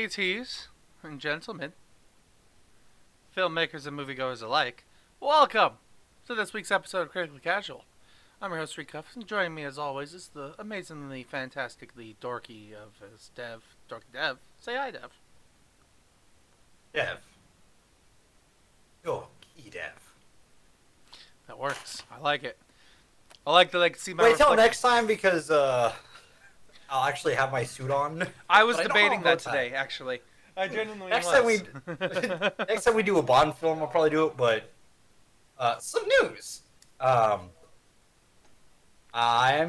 Ladies and gentlemen, filmmakers and moviegoers alike, welcome to this week's episode of Critically Casual. I'm your host, Srekcuf5, and joining me as always is the amazingly, fantastically dorky of his Dev, Dorky Dev. Say hi, Dev. Dev. Dorky Dev. That works. I like it. I like to see my Wait till next time because I'll actually have my suit on. I was debating that today, actually. I genuinely next was. Next time we do a Bond film, I'll probably do it. But some news. I'm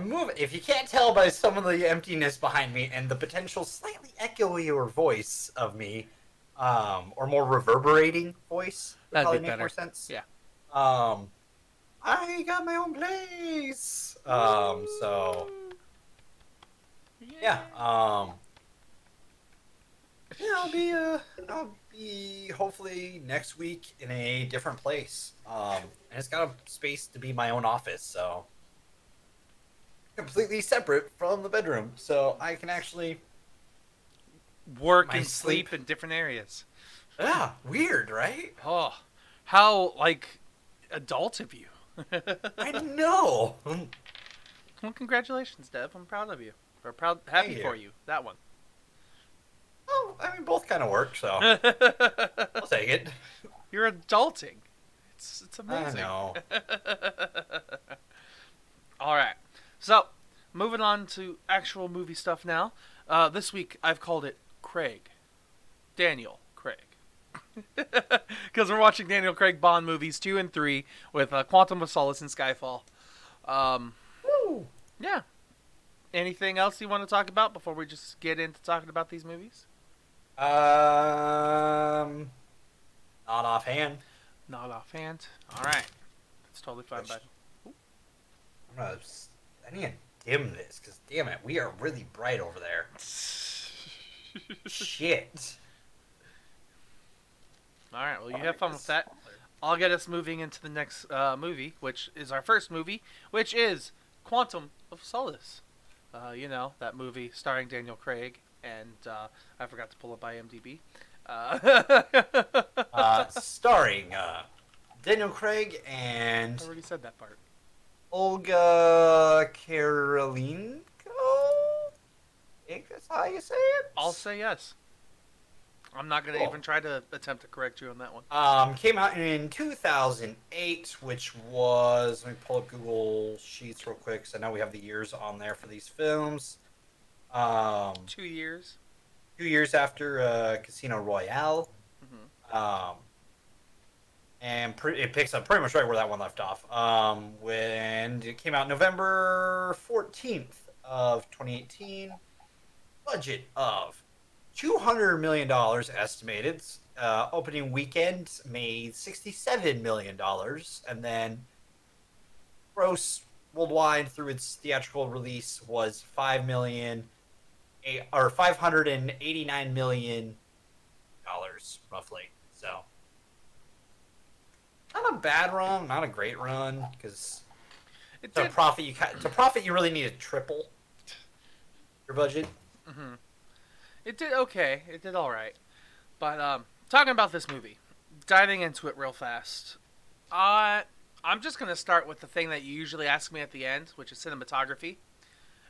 moving. If you can't tell by some of the emptiness behind me and the potential slightly echoier voice of me, or more reverberating voice, would That'd be probably make better. more sense. Yeah. I got my own place. So yeah. Yeah, I'll be hopefully next week in a different place. And it's got a space to be my own office, so completely separate from the bedroom, so I can actually Work My and sleep sleep. in different areas. yeah, weird, right? Oh, how, adult of you. I know. Well, congratulations, Dev. I'm proud of you. Or happy Thank you. for you. That one. Oh, I mean, both kind of work, so I'll take it. You're adulting. It's I amazing. know. All right. So, moving on to actual movie stuff now. This week, I've called it Craig. Daniel Craig. Because we're watching Daniel Craig Bond movies 2 and 3 with Quantum of Solace and Skyfall. Woo. Yeah. Anything else you want to talk about before we just get into talking about these movies? Not offhand. Not offhand. All right. That's totally fine, bud. I need to dim this, because damn it, we are really bright over there. Shit. All right. Well, you have fun with that. I'll get us moving into the next movie, which is our first movie, which is Quantum of Solace. That movie starring Daniel Craig, and I forgot to pull up IMDb. Starring Daniel Craig and I already said that part. Olga Karolinko? I think that's how you say it? I'll say yes. I'm not going to Cool. even try to attempt to correct you on that one. Came out in 2008, which was... Let me pull up Google Sheets real quick, because I know we have the years on there for these films. 2 years. 2 years after Casino Royale. Mm-hmm. And it picks up pretty much right where that one left off. When it came out November 14th of 2018. Budget of $200 million estimated. Opening weekend made $67 million. And then gross worldwide through its theatrical release was $589 million roughly. So not a bad run, not a great run, because to profit you really need to triple your budget. Mm-hmm. It did okay. It did all right. But talking about this movie, diving into it real fast, I'm just going to start with the thing that you usually ask me at the end, which is cinematography.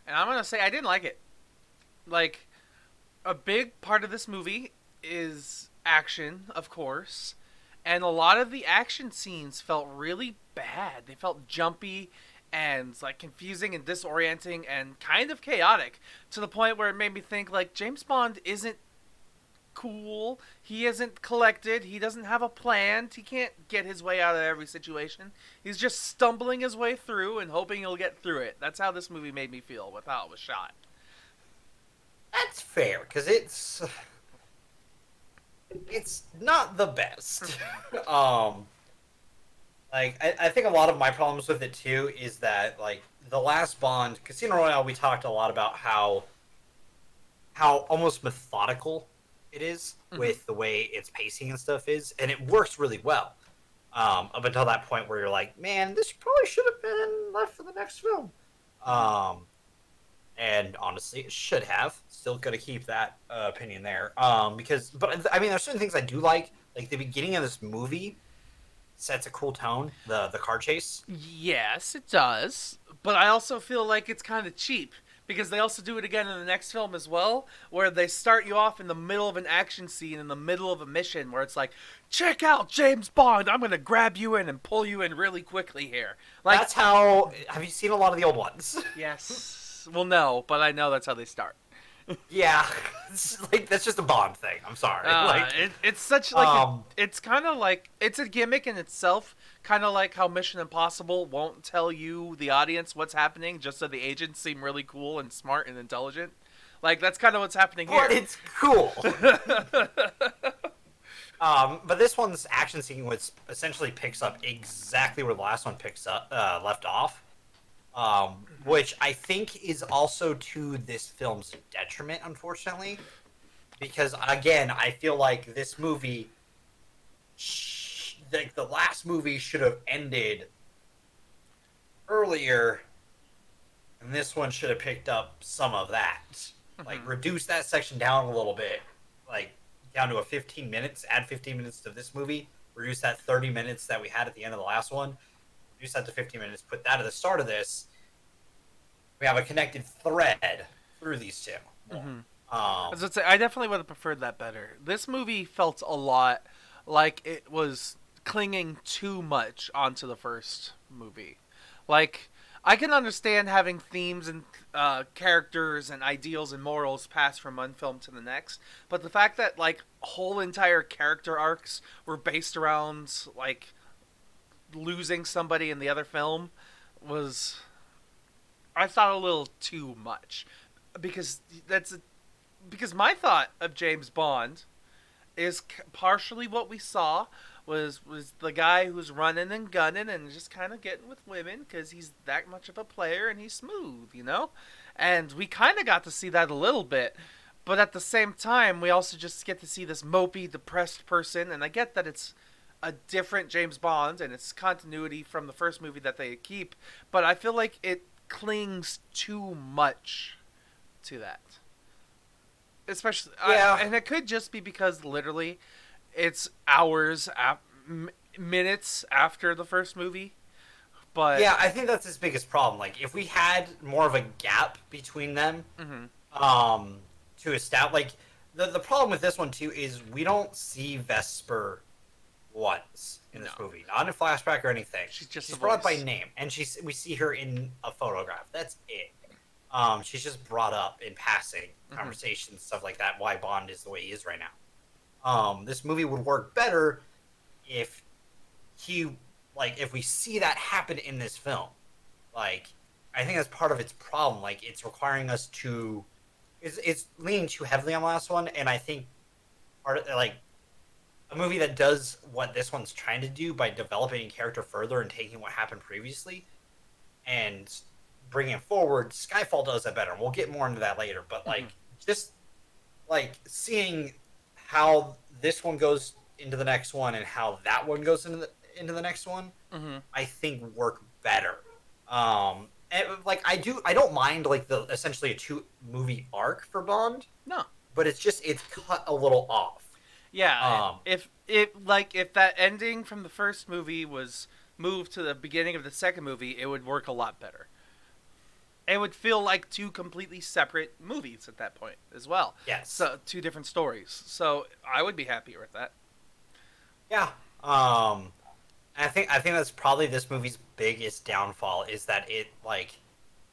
And I'm going to say I didn't like it. Like, a big part of this movie is action, of course. And a lot of the action scenes felt really bad. They felt jumpy and confusing and disorienting and kind of chaotic, to the point where it made me think James Bond isn't cool. He isn't collected. He doesn't have a plan. He can't get his way out of every situation. He's just stumbling his way through and hoping he'll get through it. That's how this movie made me feel with how it was shot. That's fair, because it's not the best. I think a lot of my problems with it too is that the last Bond, Casino Royale, we talked a lot about how almost methodical it is with the way its pacing and stuff is, and it works really well. Up until that point where you're like, man, this probably should have been left for the next film. and honestly, it should have. Still gonna keep that opinion there. But I mean, there's certain things I do like the beginning of this movie sets a cool tone. The car chase. Yes, it does. But I also feel like it's kind of cheap because they also do it again in the next film as well, where they start you off in the middle of an action scene in the middle of a mission where it's like, check out James Bond. I'm going to grab you in and pull you in really quickly here. Like, That's how. Have you seen a lot of the old ones? yes. Well, no, but I know that's how they start. Yeah, like that's just a Bond thing. I'm sorry. It's such like it's kind of like it's a gimmick in itself, kind of like how Mission Impossible won't tell you the audience what's happening just so the agents seem really cool and smart and intelligent. Like that's kind of what's happening here. But it's cool. But this one's action sequence essentially picks up exactly where the last one picks up left off. Which I think is also to this film's detriment, unfortunately, because again, I feel like this movie, like the last movie, should have ended earlier, and this one should have picked up some of that, like reduce that section down a little bit, like down to 15 minutes, add 15 minutes to this movie, reduce that 30 minutes that we had at the end of the last one, reduce that to 15 minutes, put that at the start of this. We have a connected thread through these two. I definitely would have preferred that better. This movie felt a lot like it was clinging too much onto the first movie. Like, I can understand having themes and characters and ideals and morals pass from one film to the next, but the fact that like whole entire character arcs were based around like losing somebody in the other film was, I thought, a little too much, because because my thought of James Bond is partially what we saw was the guy who's running and gunning and just kind of getting with women because he's that much of a player and he's smooth, you know? And we kind of got to see that a little bit, but at the same time, we also just get to see this mopey, depressed person, and I get that it's a different James Bond and it's continuity from the first movie that they keep, but I feel like it clings too much to that. Especially, Yeah. and it could just be because literally it's hours, minutes after the first movie. But Yeah, I think that's his biggest problem. Like, if we had more of a gap between them, to establish, like, the problem with this one too is we don't see Vesper once in this movie, not in a flashback or anything. She's brought up by name, and we see her in a photograph. That's it. She's just brought up in passing, conversations, stuff like that. Why Bond is the way he is right now. This movie would work better if if we see that happen in this film. Like, I think that's part of its problem. Like, it's requiring us to, it's leaning too heavily on the last one, and I think part of, like, a movie that does what this one's trying to do by developing a character further and taking what happened previously and bringing it forward. Skyfall does that better. We'll get more into that later, but just like seeing how this one goes into the next one and how that one goes into the next one, I think work better. And like I don't mind like the essentially a 2-movie arc for Bond. No, but it's cut a little off. Yeah, if that ending from the first movie was moved to the beginning of the second movie, it would work a lot better. It would feel like 2 completely separate movies at that point as well. Yes. So 2 different stories. So I would be happier with that. Yeah. I think that's probably this movie's biggest downfall is that it like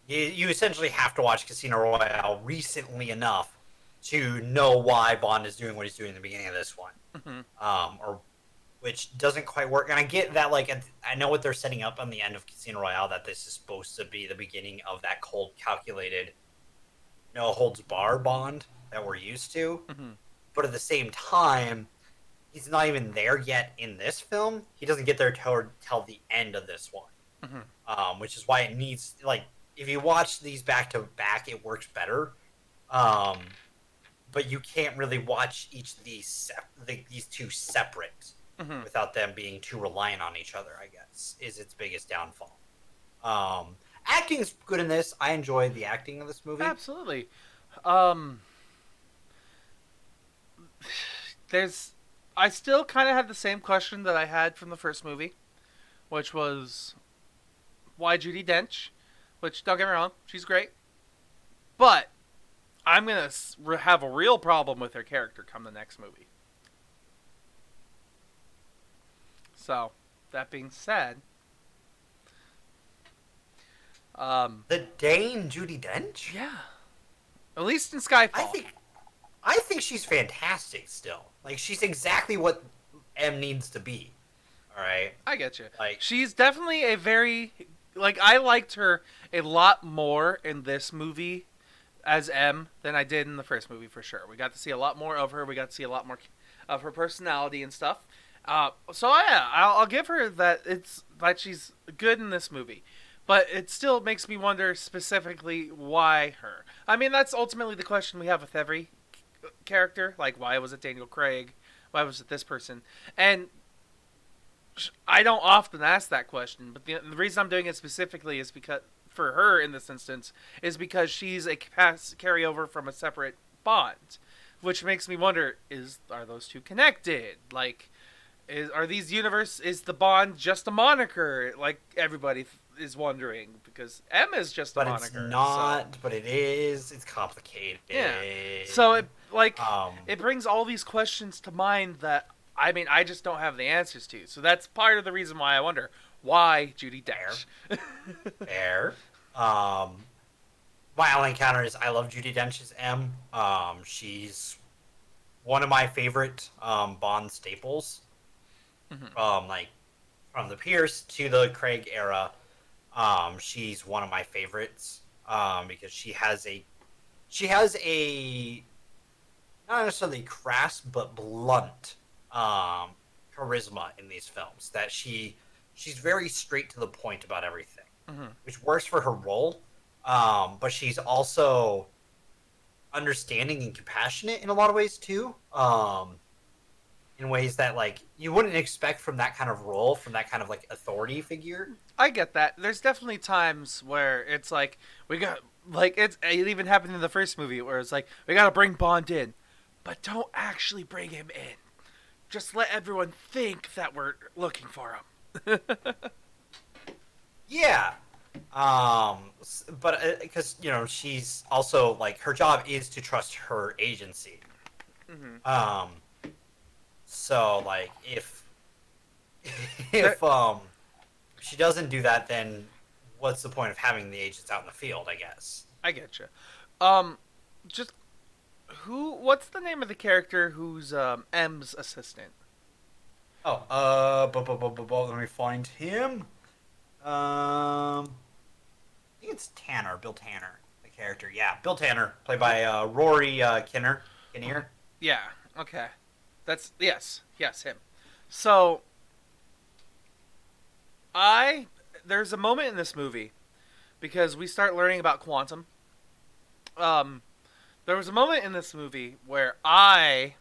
you essentially have to watch Casino Royale recently enough to know why Bond is doing what he's doing in the beginning of this one, or which doesn't quite work. And I get that, like, I know what they're setting up on the end of Casino Royale, that this is supposed to be the beginning of that cold, calculated, no holds bar Bond that we're used to. But at the same time, he's not even there yet in this film. He doesn't get there till the end of this one, which is why it needs, like, if you watch these back to back, it works better. But you can't really watch each of these 2 separate without them being too reliant on each other, I guess, is its biggest downfall. acting's good in this. I enjoy the acting of this movie. Absolutely. Um, there's. I still kind of had the same question that I had from the first movie, which was why Judi Dench? Which, don't get me wrong, she's great. But I'm going to have a real problem with her character come the next movie. So, that being said, The Dane Judi Dench? yeah. At least in Skyfall. I think she's fantastic still. Like, she's exactly what M needs to be. All right. I get you. Like, She's definitely a very I liked her a lot more in this movie as M than I did in the first movie for sure. We got to see a lot more of her. We got to see a lot more of her personality and stuff. So yeah, I'll give her that. It's that she's good in this movie, but it still makes me wonder specifically why her. I mean, that's ultimately the question we have with every character. Like, why was it Daniel Craig? Why was it this person? And I don't often ask that question, but the reason I'm doing it specifically is because for her in this instance is because she's a carryover from a separate Bond, which makes me wonder: are those two connected? Like, are these is the Bond just a moniker? Like everybody is wondering because M is just a moniker. But it's not. So. But it is. It's complicated. Yeah. So it brings all these questions to mind that. I mean, I just don't have the answers to. So that's part of the reason why I wonder why Judi Dench. Fair. My only encounter is I love Judi Dench's M. She's one of my favorite Bond staples. Mm-hmm. Like from the Pierce to the Craig era, she's one of my favorites. Because she has a not necessarily crass but blunt charisma in these films that she's very straight to the point about everything, which works for her role, but she's also understanding and compassionate in a lot of ways too, in ways that like you wouldn't expect from that kind of role, from that kind of like authority figure. I get that. There's definitely times where it's like we got it even happened in the first movie where it's like we got to bring Bond in, but don't actually bring him in. Just let everyone think that we're looking for him. Yeah. But because she's also like her job is to trust her agency. Mm-hmm. So like if she doesn't do that, then what's the point of having the agents out in the field? I guess. I get you. Just what's the name of the character who's M's assistant? Let me find him. I think it's Bill Tanner, the character. Yeah, Bill Tanner, played by Rory Kinnear. Yeah, okay. Yes, him. So, there's a moment in this movie, because we start learning about quantum. There was a moment in this movie where I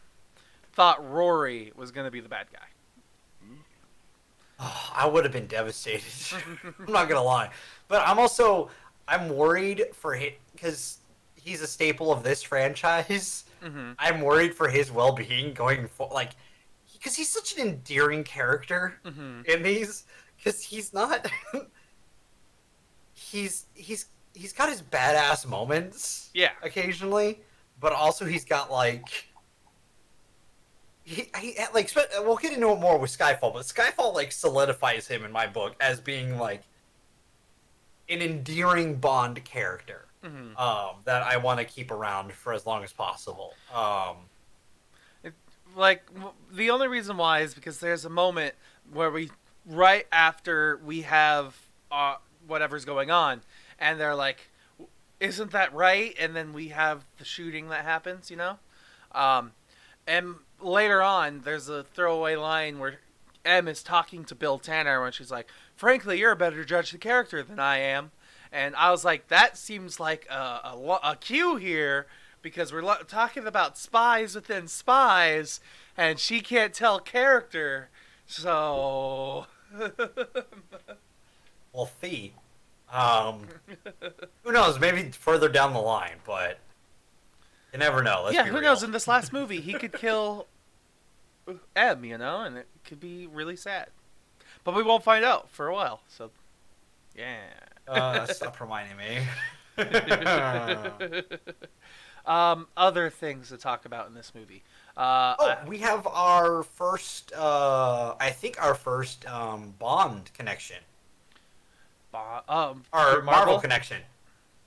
thought Rory was going to be the bad guy. Oh, I would have been devastated. I'm not gonna lie, but I'm worried for him because he's a staple of this franchise. Mm-hmm. I'm worried for his well-being going forward, like because he's such an endearing character in these. Because he's not. he's got his badass moments. Yeah. Occasionally, but also he's got like. We'll get into it more with Skyfall, but Skyfall like solidifies him in my book as being like an endearing Bond character that I want to keep around for as long as possible. The only reason why is because there's a moment where right after we have whatever's going on, and they're like, "Isn't that right?" And then we have the shooting that happens, and later on, there's a throwaway line where M is talking to Bill Tanner when she's like, "Frankly, you're a better judge of character than I am." And I was like, that seems like a cue here because we're talking about spies within spies, and she can't tell character. So, Well, Fee, Um, who knows? Maybe further down the line, but you never know. Let's Yeah, be who real. knows? In this last movie, he could kill M, and it could be really sad. But we won't find out for a while, so yeah. Stop reminding me. Other things to talk about in this movie. We have our first, I think our first Bond connection. Our Marvel connection.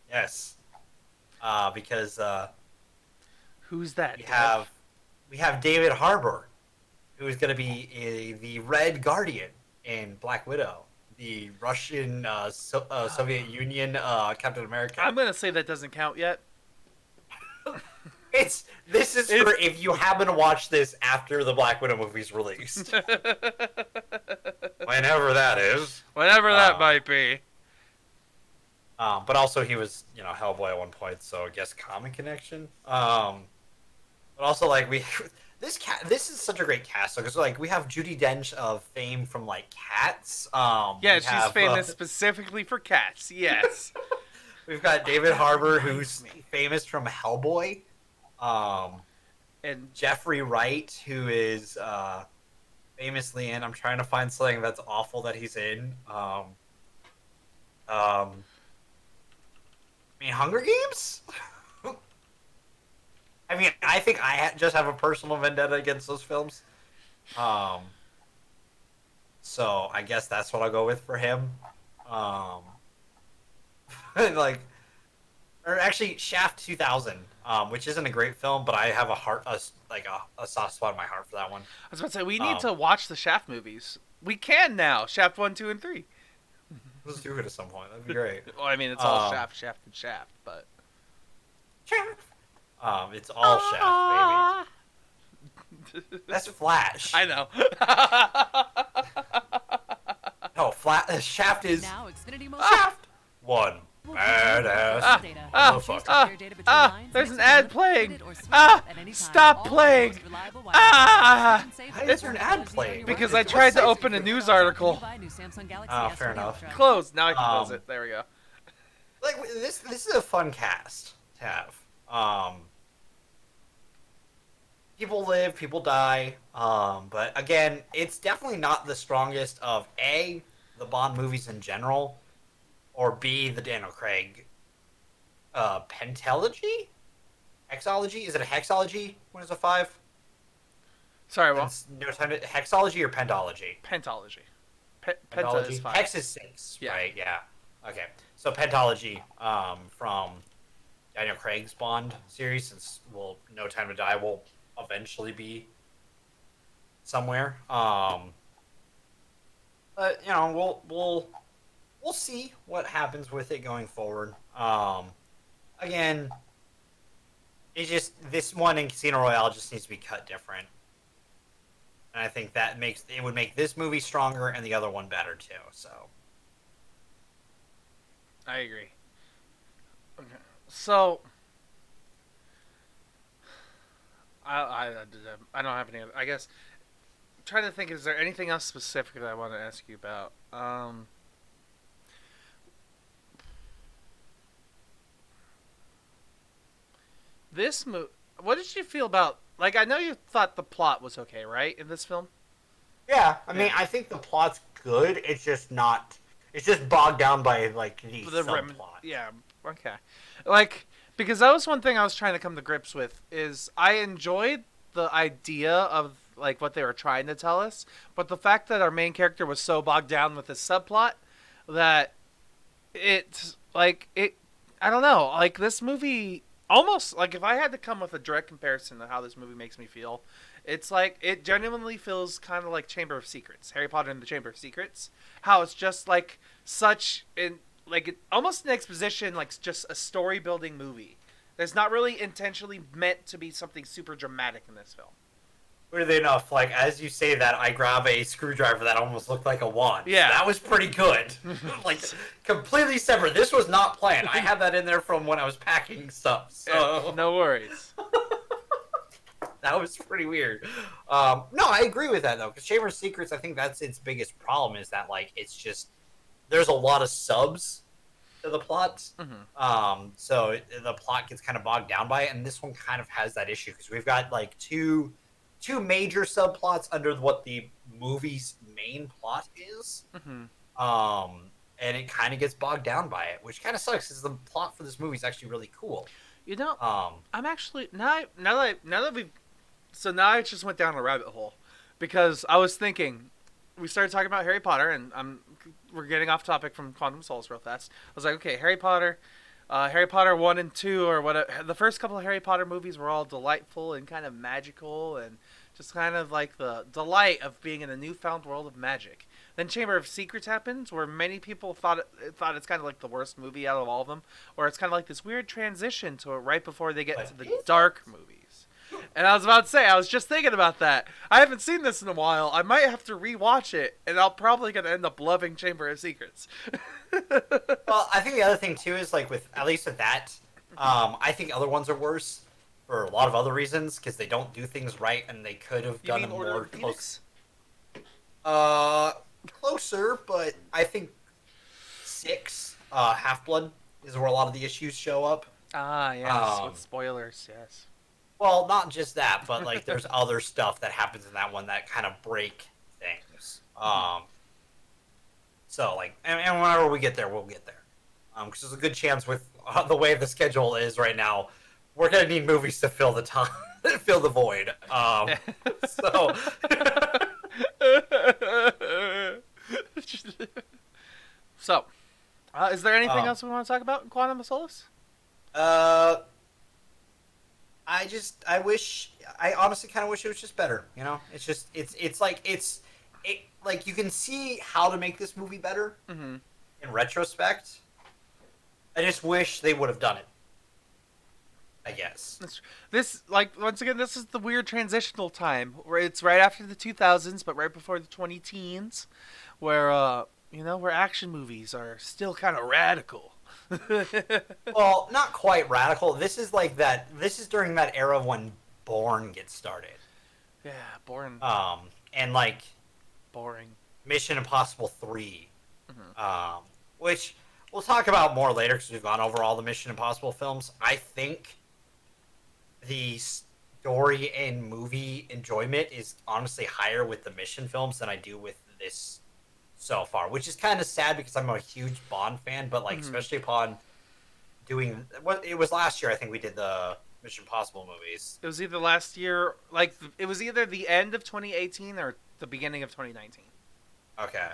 Yes. Because who's that? we have David Harbour, who is going to be the Red Guardian in Black Widow, the Russian Soviet Union Captain America. I'm gonna say that doesn't count yet. This is for if you happen to watch this after the Black Widow movie's released. Whenever that is. Whenever that might be. But also he was, Hellboy at one point, so I guess common connection. But also this is such a great cast because we have Judi Dench of fame from Cats. Yeah, she's famous specifically for Cats. Yes. We've got David Harbour, who's famous from Hellboy. And Jeffrey Wright, who is famously in. I'm trying to find something that's awful that he's in. Hunger Games? I think I just have a personal vendetta against those films. So I guess that's what I'll go with for him. Or actually Shaft 2000, which isn't a great film, but I have a soft spot in my heart for that one. I was about to say, we need to watch the Shaft movies. We can now. Shaft 1, 2, and 3. Let's do it at some point. That'd be great. Well, it's all Shaft, and Shaft, but... It's all Shaft, baby. That's Flash. I know. No, Shaft is... Now, Xfinity mode. Shaft! One. Badass. There's an ad playing. Stop playing. Why is there an ad playing? Because I tried to open a news article. Fair enough. Closed. Now I can close it. There we go. This is a fun cast to have. People live, people die. But again, it's definitely not the strongest of A, the Bond movies in general, or B, the Daniel Craig pentalogy? Hexology? Is it a hexology? What is a 5? Sorry, what? Hexology or pentology? Pentology. Pentology? Penta is 5. Hex is 6, yeah. Right? Yeah. Okay. So pentology from Daniel Craig's Bond series, since No Time to Die will eventually be somewhere. But we'll see what happens with it going forward. Again, it's just this one in Casino Royale just needs to be cut different, and I think that would make this movie stronger and the other one better too. So, I agree. Okay, so I don't have any other. I guess I'm trying to think. Is there anything else specific that I want to ask you about? What did you feel about? I know you thought the plot was okay, right, in this film? Yeah, I think the plot's good. It's just not. It's just bogged down by the subplot. Yeah. Okay. Because that was one thing I was trying to come to grips with. Is I enjoyed the idea of what they were trying to tell us, but the fact that our main character was so bogged down with the subplot that it's I don't know. This movie. Almost, if I had to come with a direct comparison to how this movie makes me feel, it's it genuinely feels kind of like Chamber of Secrets, Harry Potter and the Chamber of Secrets. How it's just almost an exposition, just a story building movie. That's not really intentionally meant to be something super dramatic in this film. Weirdly enough, as you say that, I grab a screwdriver that almost looked like a wand. Yeah. That was pretty good. Completely separate. This was not planned. I had that in there from when I was packing stuff. So no worries. That was pretty weird. No, I agree with that, though, because Chamber of Secrets, I think that's its biggest problem, is that, it's just, there's a lot of subs, to the plot. So the plot gets kind of bogged down by it, and this one kind of has that issue because we've got like two major subplots under what the movie's main plot is. And it kind of gets bogged down by it, which kind of sucks because the plot for this movie is actually really cool. You know, I'm actually now that we've now I just went down a rabbit hole because I was thinking we started talking about Harry Potter and we're getting off topic from Quantum of Solace real fast. I was like, okay, Harry Potter 1 and 2 or whatever. The first couple of Harry Potter movies were all delightful and kind of magical and just kind of like the delight of being in a newfound world of magic. Then Chamber of Secrets happens, where many people thought it's kind of like the worst movie out of all of them, or it's kind of like this weird transition to it right before they get to the dark movies. And I was about to say, I was just thinking about that. I haven't seen this in a while. I might have to rewatch it, and I'm probably gonna end up loving Chamber of Secrets. Well, I think the other thing too is like at least with that, I think other ones are worse for a lot of other reasons because they don't do things right and they could have done them more close. Closer, but I think 6, Half-Blood is where a lot of the issues show up. Ah, yes, with spoilers, yes. Well, not just that, but like there's other stuff that happens in that one that kind of break things. So like, and whenever we get there, we'll get there. Because there's a good chance with the way the schedule is right now, we're gonna need movies to fill the time, fill the void. So. So, is there anything else we want to talk about in Quantum of Solace? I honestly kind of wish it was just better. You know, it's like you can see how to make this movie better in retrospect. I just wish they would have done it. I guess. This, like, once again, this is the weird transitional time where it's right after the 2000s, but right before the 2010s, where, where action movies are still kind of radical. Well, not quite radical. This is like that. This is during that era when Bourne gets started. Yeah, Bourne. And like, boring. Mission Impossible 3, which we'll talk about more later because we've gone over all the Mission Impossible films. I think the story and movie enjoyment is honestly higher with the Mission films than I do with this so far, which is kind of sad because I'm a huge Bond fan, but like especially upon doing what it was last year, I think we did the Mission Impossible movies. It was either last year, like it was either the end of 2018 or the beginning of 2019. Okay.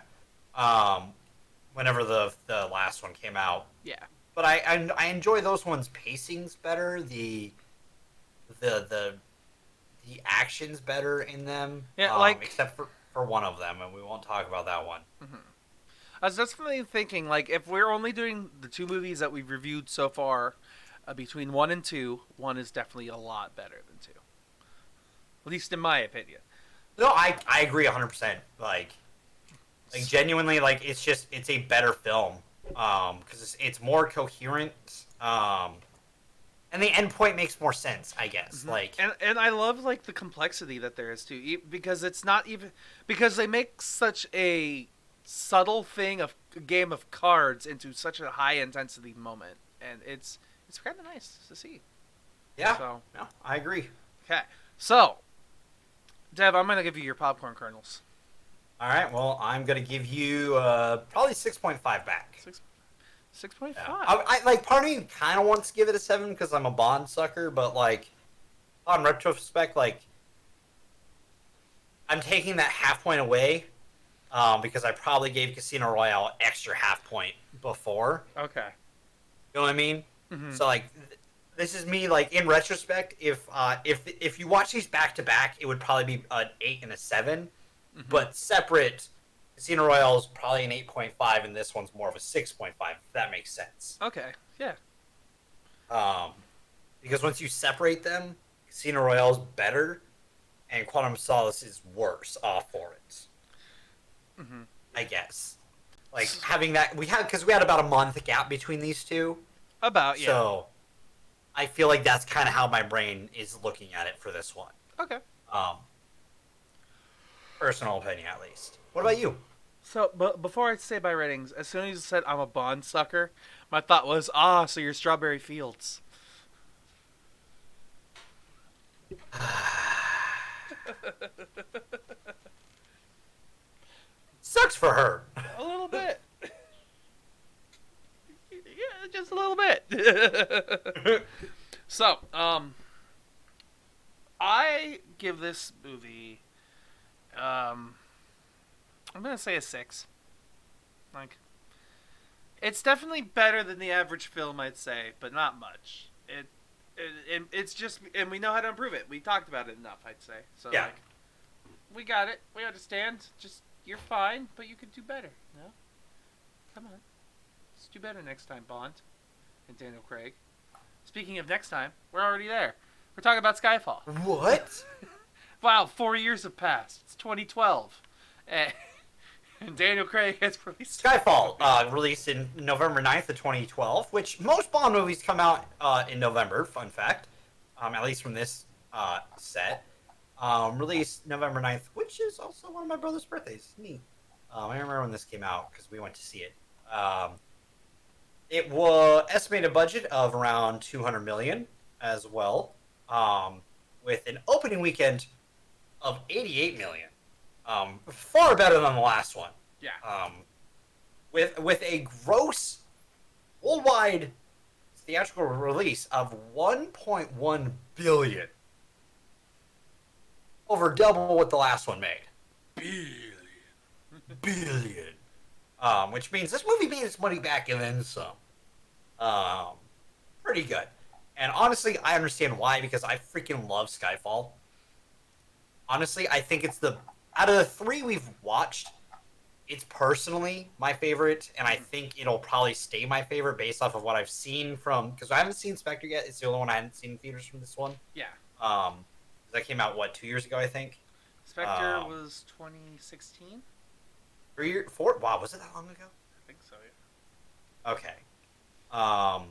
Whenever the last one came out. Yeah. But I enjoy those ones' pacings better. The action's better in them. Yeah, except for one of them, and we won't talk about that one. I was definitely thinking, like, if we're only doing the 2 movies that we've reviewed so far, between 1 and 2, 1 is definitely a lot better than 2. At least in my opinion. No, I agree 100%. Like genuinely, like it's a better film. Because it's more coherent. And the end point makes more sense, I guess. Like, and I love like the complexity that there is too, because it's not even because they make such a subtle thing of a game of cards into such a high intensity moment, and it's kind of nice to see. Yeah. So, no, I agree. Okay, so Dev, I'm gonna give you your popcorn kernels. All right. Well, I'm gonna give you probably 6.5 back. 6.5. Yeah. I like part of me kind of wants to give it a 7 because I'm a Bond sucker, but like on retrospect, like I'm taking that half point away because I probably gave Casino Royale extra half point before. Okay. You know what I mean? So like this is me like in retrospect. If you watch these back to back, it would probably be an 8 and a 7, but separate. Casino Royale is probably an 8.5, and this one's more of a 6.5. If that makes sense. Okay. Yeah. Because once you separate them, Casino Royale is better, and Quantum of Solace is worse off for it. I guess. Like having that because we had about a month gap between these two. About, yeah. So I feel like that's kind of how my brain is looking at it for this one. Okay. Personal opinion, at least. What about you? So, but before I say my ratings, as soon as you said I'm a Bond sucker, my thought was, so you're Strawberry Fields. Sucks for her. A little bit. Yeah, just a little bit. So, I give this movie, I'm gonna say a 6. Like, it's definitely better than the average film, I'd say, but not much. It's just, and we know how to improve it. We talked about it enough, I'd say. So Yeah. like, we got it. We understand. Just you're fine, but you could do better. No, come on, let's do better next time, Bond and Daniel Craig. Speaking of next time, we're already there. We're talking about Skyfall. What? Wow, 4 years have passed. It's 2012, and Daniel Craig has released Skyfall, released in November 9th of 2012, which most Bond movies come out in November, fun fact, at least from this set. Released November 9th, which is also one of my brother's birthdays. Neat. I remember when this came out because we went to see it. It was estimated budget of around $200 million as well, with an opening weekend of $88 million. Far better than the last one. Yeah. With a gross worldwide theatrical release of 1.1 billion, over double what the last one made. Billion. Which means this movie made its money back and then some. Pretty good. And honestly, I understand why, because I freaking love Skyfall. Honestly, I think it's out of the 3 we've watched, it's personally my favorite, and I think it'll probably stay my favorite based off of what I've seen from, because I haven't seen Spectre yet. It's the only one I hadn't seen in theaters from this one. Yeah. That came out, 2 years ago, I think? Spectre was 2016? 4? Wow, was it that long ago? I think so, yeah. Okay. Well,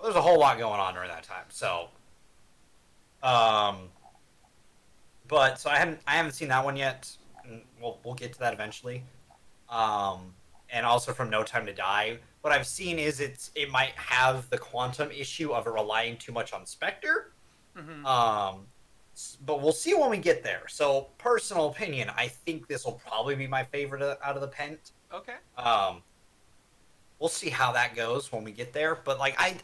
there's a whole lot going on during that time, so. But so I haven't seen that one yet. We'll get to that eventually. And also from No Time to Die, what I've seen is it might have the quantum issue of it relying too much on Spectre. Mm-hmm. But we'll see when we get there. So, personal opinion, I think this will probably be my favorite out of the pent. Okay. We'll see how that goes when we get there. But like, I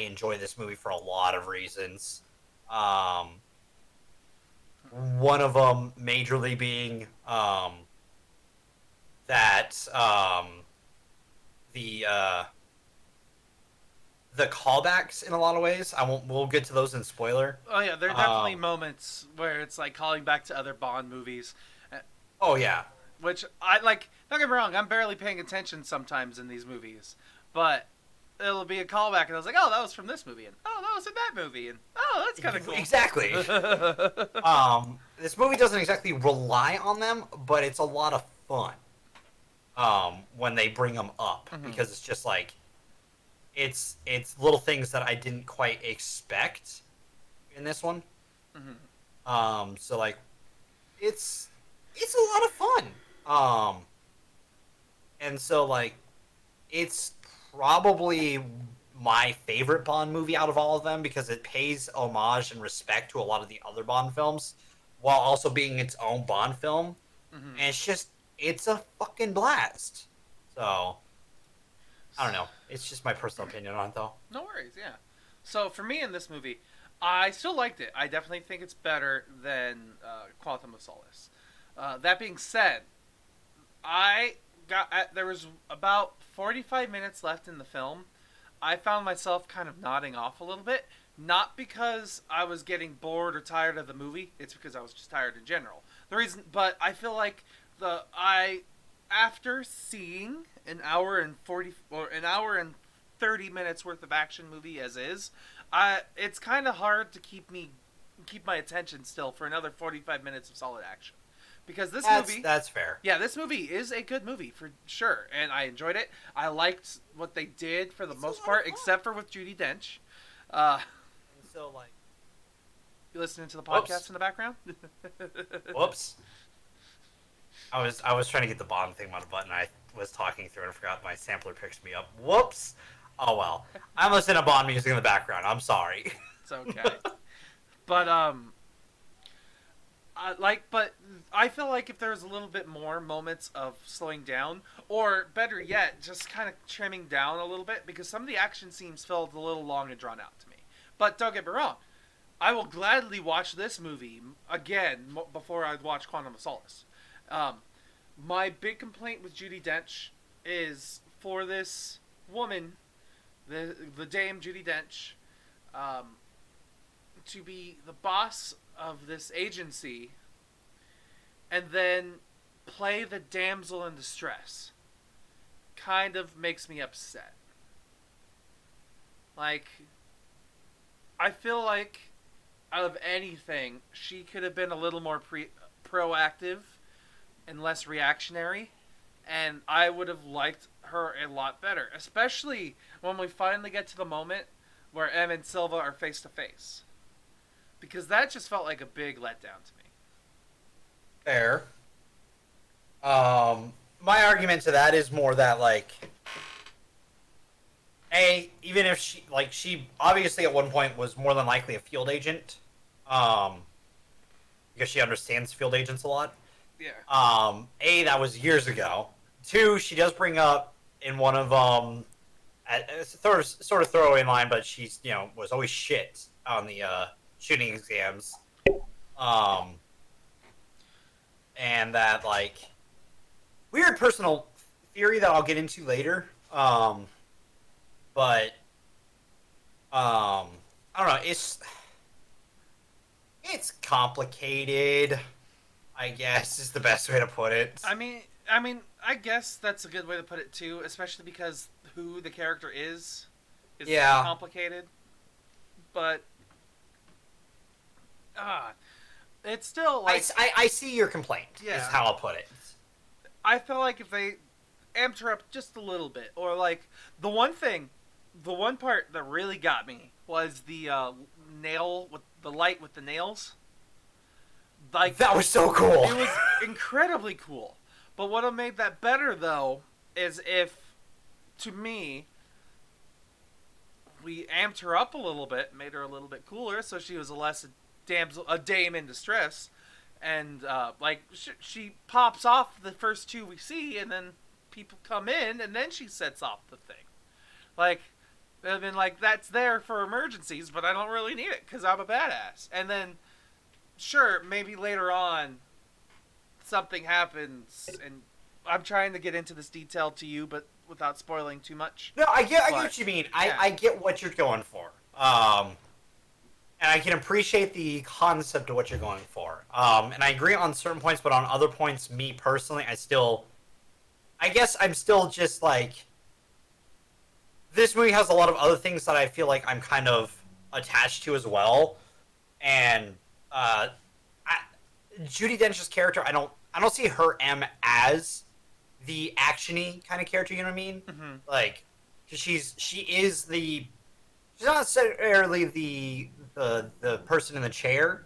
enjoy this movie for a lot of reasons. One of them majorly being that the callbacks in a lot of ways. We'll get to those in spoiler. Oh yeah, there are definitely moments where it's like calling back to other Bond movies. Oh yeah. Which I like. Don't get me wrong, I'm barely paying attention sometimes in these movies, but it'll be a callback, and I was like, oh, that was from this movie, and oh, that was in that movie, and oh, that's kind of cool. Exactly. This movie doesn't exactly rely on them, but it's a lot of fun. When they bring them up, because it's just like, it's little things that I didn't quite expect in this one. So like, it's a lot of fun. And so like, it's probably my favorite Bond movie out of all of them, because it pays homage and respect to a lot of the other Bond films while also being its own Bond film. And it's a fucking blast. So I don't know. It's just my personal opinion on it, though. No worries, yeah. So for me in this movie, I still liked it. I definitely think it's better than Quantum of Solace. That being said, there was about 45 minutes left in the film. I found myself kind of nodding off a little bit. Not because I was getting bored or tired of the movie. It's because I was just tired in general. But I feel like after seeing an hour and 30 minutes worth of action movie as is, it's kind of hard to keep my attention still for another 45 minutes of solid action. Because that's fair. Yeah, this movie is a good movie for sure, and I enjoyed it. I liked what they did for the most part, except for with Judi Dench. So like, you listening to the podcast in the background? Whoops. I was trying to get the bottom thing on a button. I was talking through and I forgot my sampler picks me up. Whoops. Oh well. I'm listening to Bond music in the background. I'm sorry. It's okay. But but I feel like if there was a little bit more moments of slowing down, or better yet, just kind of trimming down a little bit, because some of the action scenes felt a little long and drawn out to me. But don't get me wrong, I will gladly watch this movie again before I watch Quantum of Solace. My big complaint with Judi Dench is for this woman, the Dame Judi Dench, to be the boss of this agency and then play the damsel in distress kind of makes me upset. Like, I feel like out of anything, she could have been a little more proactive and less reactionary, and I would have liked her a lot better, especially when we finally get to the moment where Em and Silva are face to face. Because that just felt like a big letdown to me. Fair. My argument to that is more that, like, even if she obviously at one point was more than likely a field agent, because she understands field agents a lot. Yeah. That was years ago. 2, she does bring up in one of sort of throwaway line, but she's was always shit on the shooting exams, and that, like, weird personal theory that I'll get into later, but I don't know, it's complicated, I guess, is the best way to put it. I mean, I guess that's a good way to put it too, especially because who the character is complicated. But it's still like I see your complaint. Yeah. Is how I'll put it. I feel like if they amped her up just a little bit, or like the one part that really got me was the nail with the light with the nails. Like, that was so cool. It was incredibly cool. But what made that better, though, is if, to me, we amped her up a little bit, made her a little bit cooler, so she was a dame in distress, and she pops off the first 2 we see, and then people come in, and then she sets off the thing. Like, I mean, like, that's there for emergencies, but I don't really need it because I'm a badass. And then, sure, maybe later on, something happens, and I'm trying to get into this detail to you, but without spoiling too much. No, I get what you mean. Yeah. I get what you're going for. And I can appreciate the concept of what you're going for. And I agree on certain points, but on other points, me personally, I guess I'm still just like, this movie has a lot of other things that I feel like I'm kind of attached to as well. And Judi Dench's character, I don't see her as the actiony kind of character. You know what I mean? Mm-hmm. Like, she's not necessarily the person in the chair,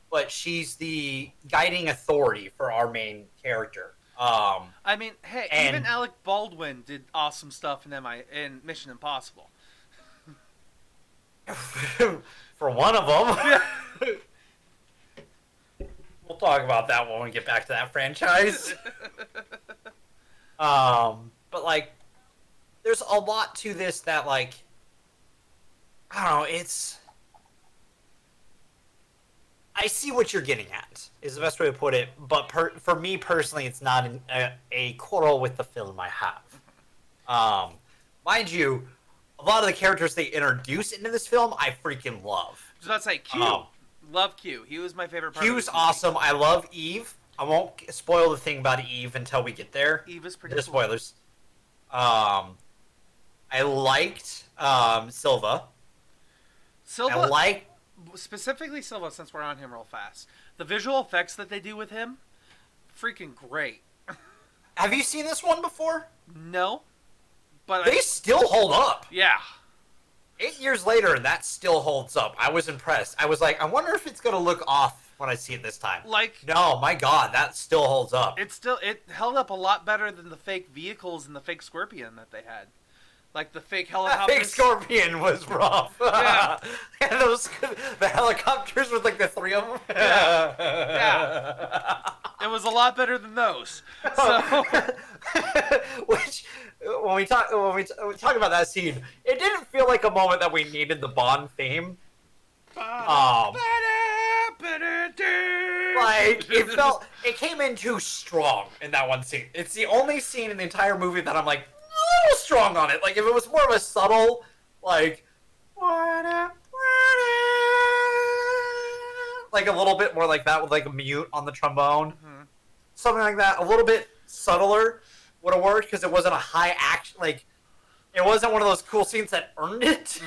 but she's the guiding authority for our main character. I mean, hey, even Alec Baldwin did awesome stuff in Mission Impossible. For one of them. We'll talk about that when we get back to that franchise. But, like, there's a lot to this that, like, I don't know, I see what you're getting at, is the best way to put it, but for me personally, it's not a quarrel with the film I have. Mind you, a lot of the characters they introduce into this film, I freaking love. I was about to say, Q. Love Q. He was my favorite part. Q's awesome. I love Eve. I won't spoil the thing about Eve until we get there. Eve is pretty cool. Spoilers. I liked Silva. Specifically Silva, since we're on him real fast. The visual effects that they do with him, freaking great. Have you seen this one before? No. But they still hold up. Yeah. 8 years later, and that still holds up. I was impressed. I was like, I wonder if it's going to look off when I see it this time. Like, no, my God, that still holds up. it held up a lot better than the fake vehicles and the fake Scorpion that they had. Like the fake helicopters. That fake Scorpion was rough. Yeah. And the helicopters with like the 3 of them. Yeah. It was a lot better than those. So, which when we talk about that scene, it didn't feel like a moment that we needed the Bond theme. Like it came in too strong in that one scene. It's the only scene in the entire movie that I'm like a little strong on it. Like if it was more of a subtle, like a little bit more like that with like a mute on the trombone, something like that, a little bit subtler would have worked because it wasn't a high action. Like it wasn't one of those cool scenes that earned it.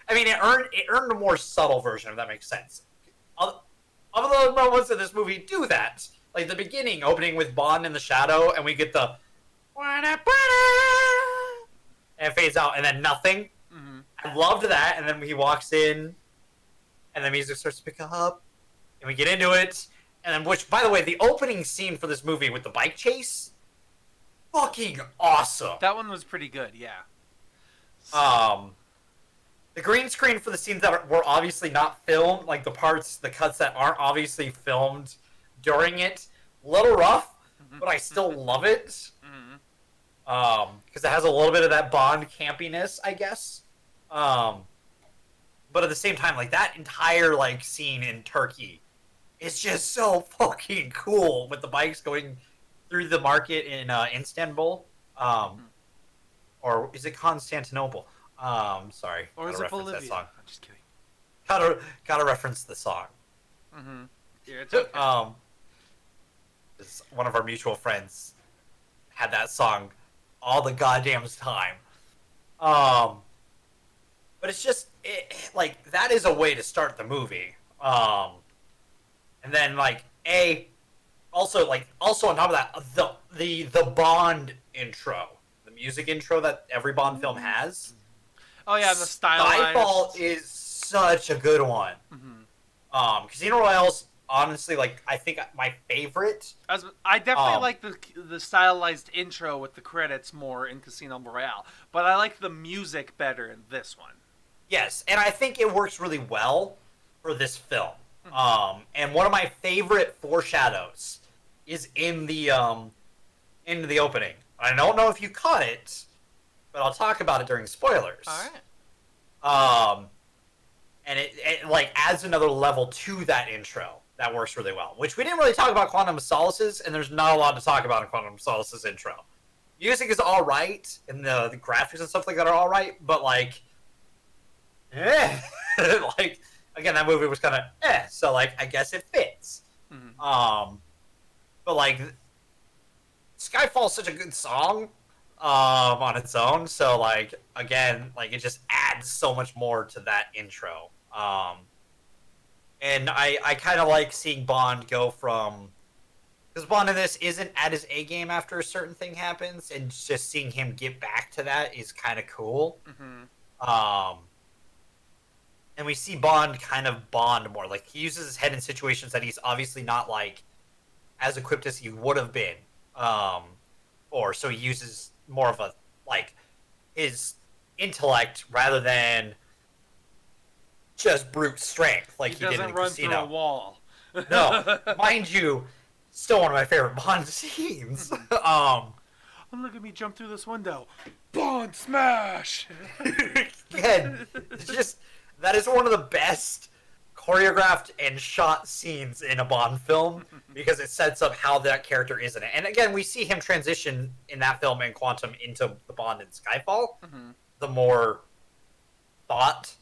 I mean, it earned a more subtle version, if that makes sense. Other those moments in this movie do that, like the beginning opening with Bond in the shadow, and we get the and it fades out, and then nothing. I loved that, and then he walks in, and the music starts to pick up, and we get into it, and then which, by the way, the opening scene for this movie with the bike chase, fucking awesome. that one was pretty good, yeah. The green screen for the scenes that were obviously not filmed, like the cuts that aren't obviously filmed during it, a little rough, but I still love it. Because it has a little bit of that Bond campiness, I guess. But at the same time, like that entire like scene in Turkey is just so fucking cool with the bikes going through the market in Istanbul, or is it Constantinople? Sorry, Or is it Bolivia? That song. I'm just kidding. Gotta reference the song. Yeah, it's okay. One of our mutual friends had that song all the goddamn time. But it's just like that is a way to start the movie. And then like also on top of that, the Bond intro, the music intro that every Bond film has. Oh yeah, the stylized. Skyfall is such a good one. Casino Royale's honestly like I think my favorite. I definitely like the stylized intro with the credits more in Casino Royale, but I like the music better in this one. Yes, and I think it works really well for this film. And one of my favorite foreshadows is in the opening. I don't know if you caught it, but I'll talk about it during spoilers. All right. And it like adds another level to that intro that works really well. Which we didn't really talk about Quantum of Solace's, and there's not a lot to talk about in Quantum of Solace's intro. Music is all right, and the graphics and stuff like that are all right, but like, like again, that movie was kind of so like I guess it fits. But like, Skyfall's such a good song. On its own, so like again, like it just adds so much more to that intro. And I kind of like seeing Bond go from, because Bond in this isn't at his A game after a certain thing happens, and just seeing him get back to that is kind of cool. And we see Bond kind of bond more. Like he uses his head in situations that he's obviously not like as equipped as he would have been. Or so he uses more of a like his intellect rather than just brute strength like he did in run Casino. Through a wall. No, mind you, still one of my favorite Bond scenes. Oh, look at me jump through this window. Bond smash. Again, it's just that is one of the best choreographed and shot scenes in a Bond film because it sets up how that character is in it. And again, we see him transition in that film and Quantum into the Bond in Skyfall. The more thought,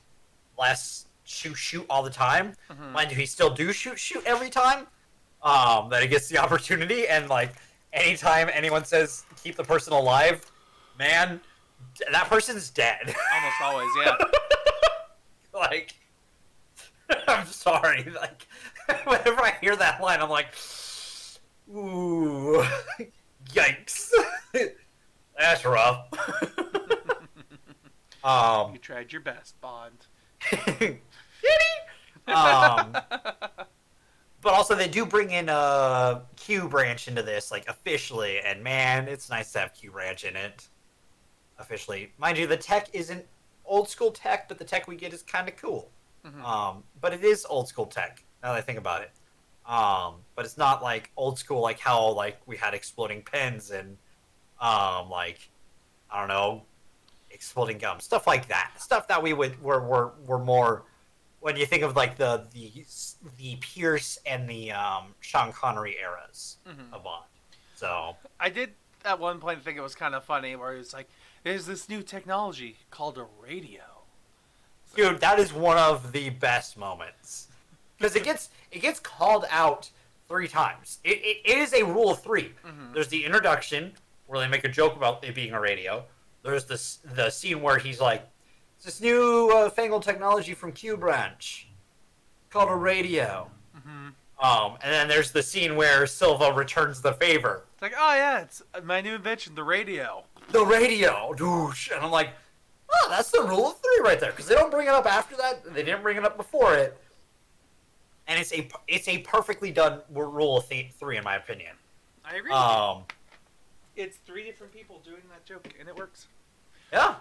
less shoot all the time. Mind you, he still do shoot every time that he gets the opportunity. And like anytime anyone says keep the person alive, man, that person's dead. Almost always, yeah. Like, I'm sorry. Like, whenever I hear that line, I'm like, ooh, yikes. That's rough. You tried your best, Bond. Did he? But also, they do bring in a Q branch into this, like, officially. And, man, it's nice to have Q branch in it. Officially. Mind you, the tech isn't old school tech, but the tech we get is kind of cool. But it is old school tech, now that I think about it. But it's not, like, old school, like, how, like, we had exploding pens and, like, I don't know, exploding gum. Stuff like that. Stuff that were more... When you think of like the Pierce and the Sean Connery eras of Bond, so I did at one point think it was kind of funny where it's like, "There's this new technology called a radio." dude, that is one of the best moments because it gets called out 3 times. It is a rule of 3. There's the introduction where they make a joke about it being a radio. There's the scene where he's like, "It's this new fangled technology from Q Branch called a radio." And then there's the scene where Silva returns the favor. It's like, "Oh yeah, it's my new invention, the radio." The radio, doosh. And I'm like, oh, that's the rule of 3 right there, because they don't bring it up after that. They didn't bring it up before it, and it's a perfectly done rule of 3 in my opinion. I agree. It's 3 different people doing that joke, and it works. Yeah.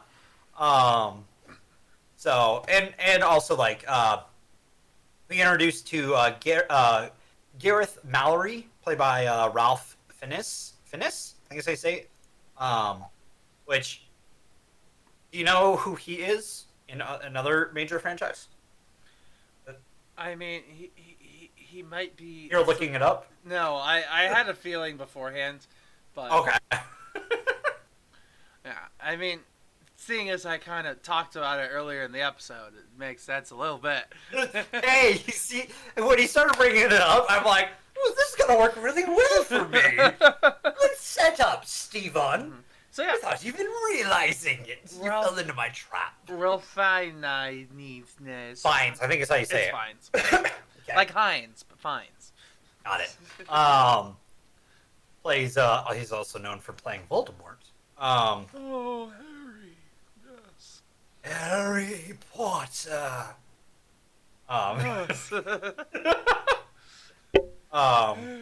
So and also like we introduced to Gareth Mallory, played by Ralph Fiennes. I guess I say it. Which, do you know who he is in another major franchise? I mean, he might be. You're looking it up? No, I had a feeling beforehand, but okay. Yeah, I mean, seeing as I kind of talked about it earlier in the episode, it makes sense a little bit. Hey, you see, when he started bringing it up, I'm like, well, this is gonna work really well for me. Good setup, Steven. So yeah, without even realizing it, you fell into my trap. Real fine needness. Fines, I think is how you say it. Fines. Okay. Like Heinz, but fines. Got it. Plays. He's also known for playing Voldemort. Oh, Harry. Yes. Harry Potter. Yes. Harry Potter.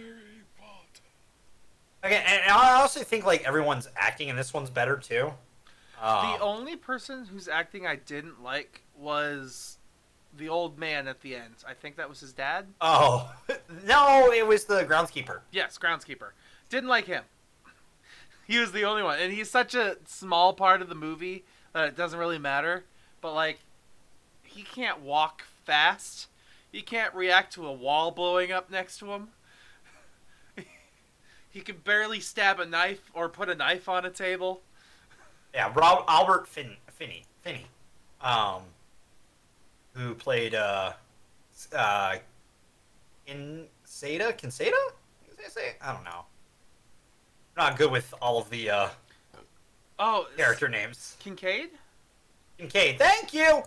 Okay, and I also think like everyone's acting in this one's better too. The only person whose acting I didn't like was the old man at the end. I think that was his dad. Oh no, it was the groundskeeper. Yes, groundskeeper. Didn't like him. He was the only one, and he's such a small part of the movie that it doesn't really matter. But like, he can't walk fast. He can't react to a wall blowing up next to him. He can barely stab a knife or put a knife on a table. Yeah, Albert Finney, who played Kinsada? I don't know. I'm not good with all of the character names. Kincaid? Kincaid, thank you.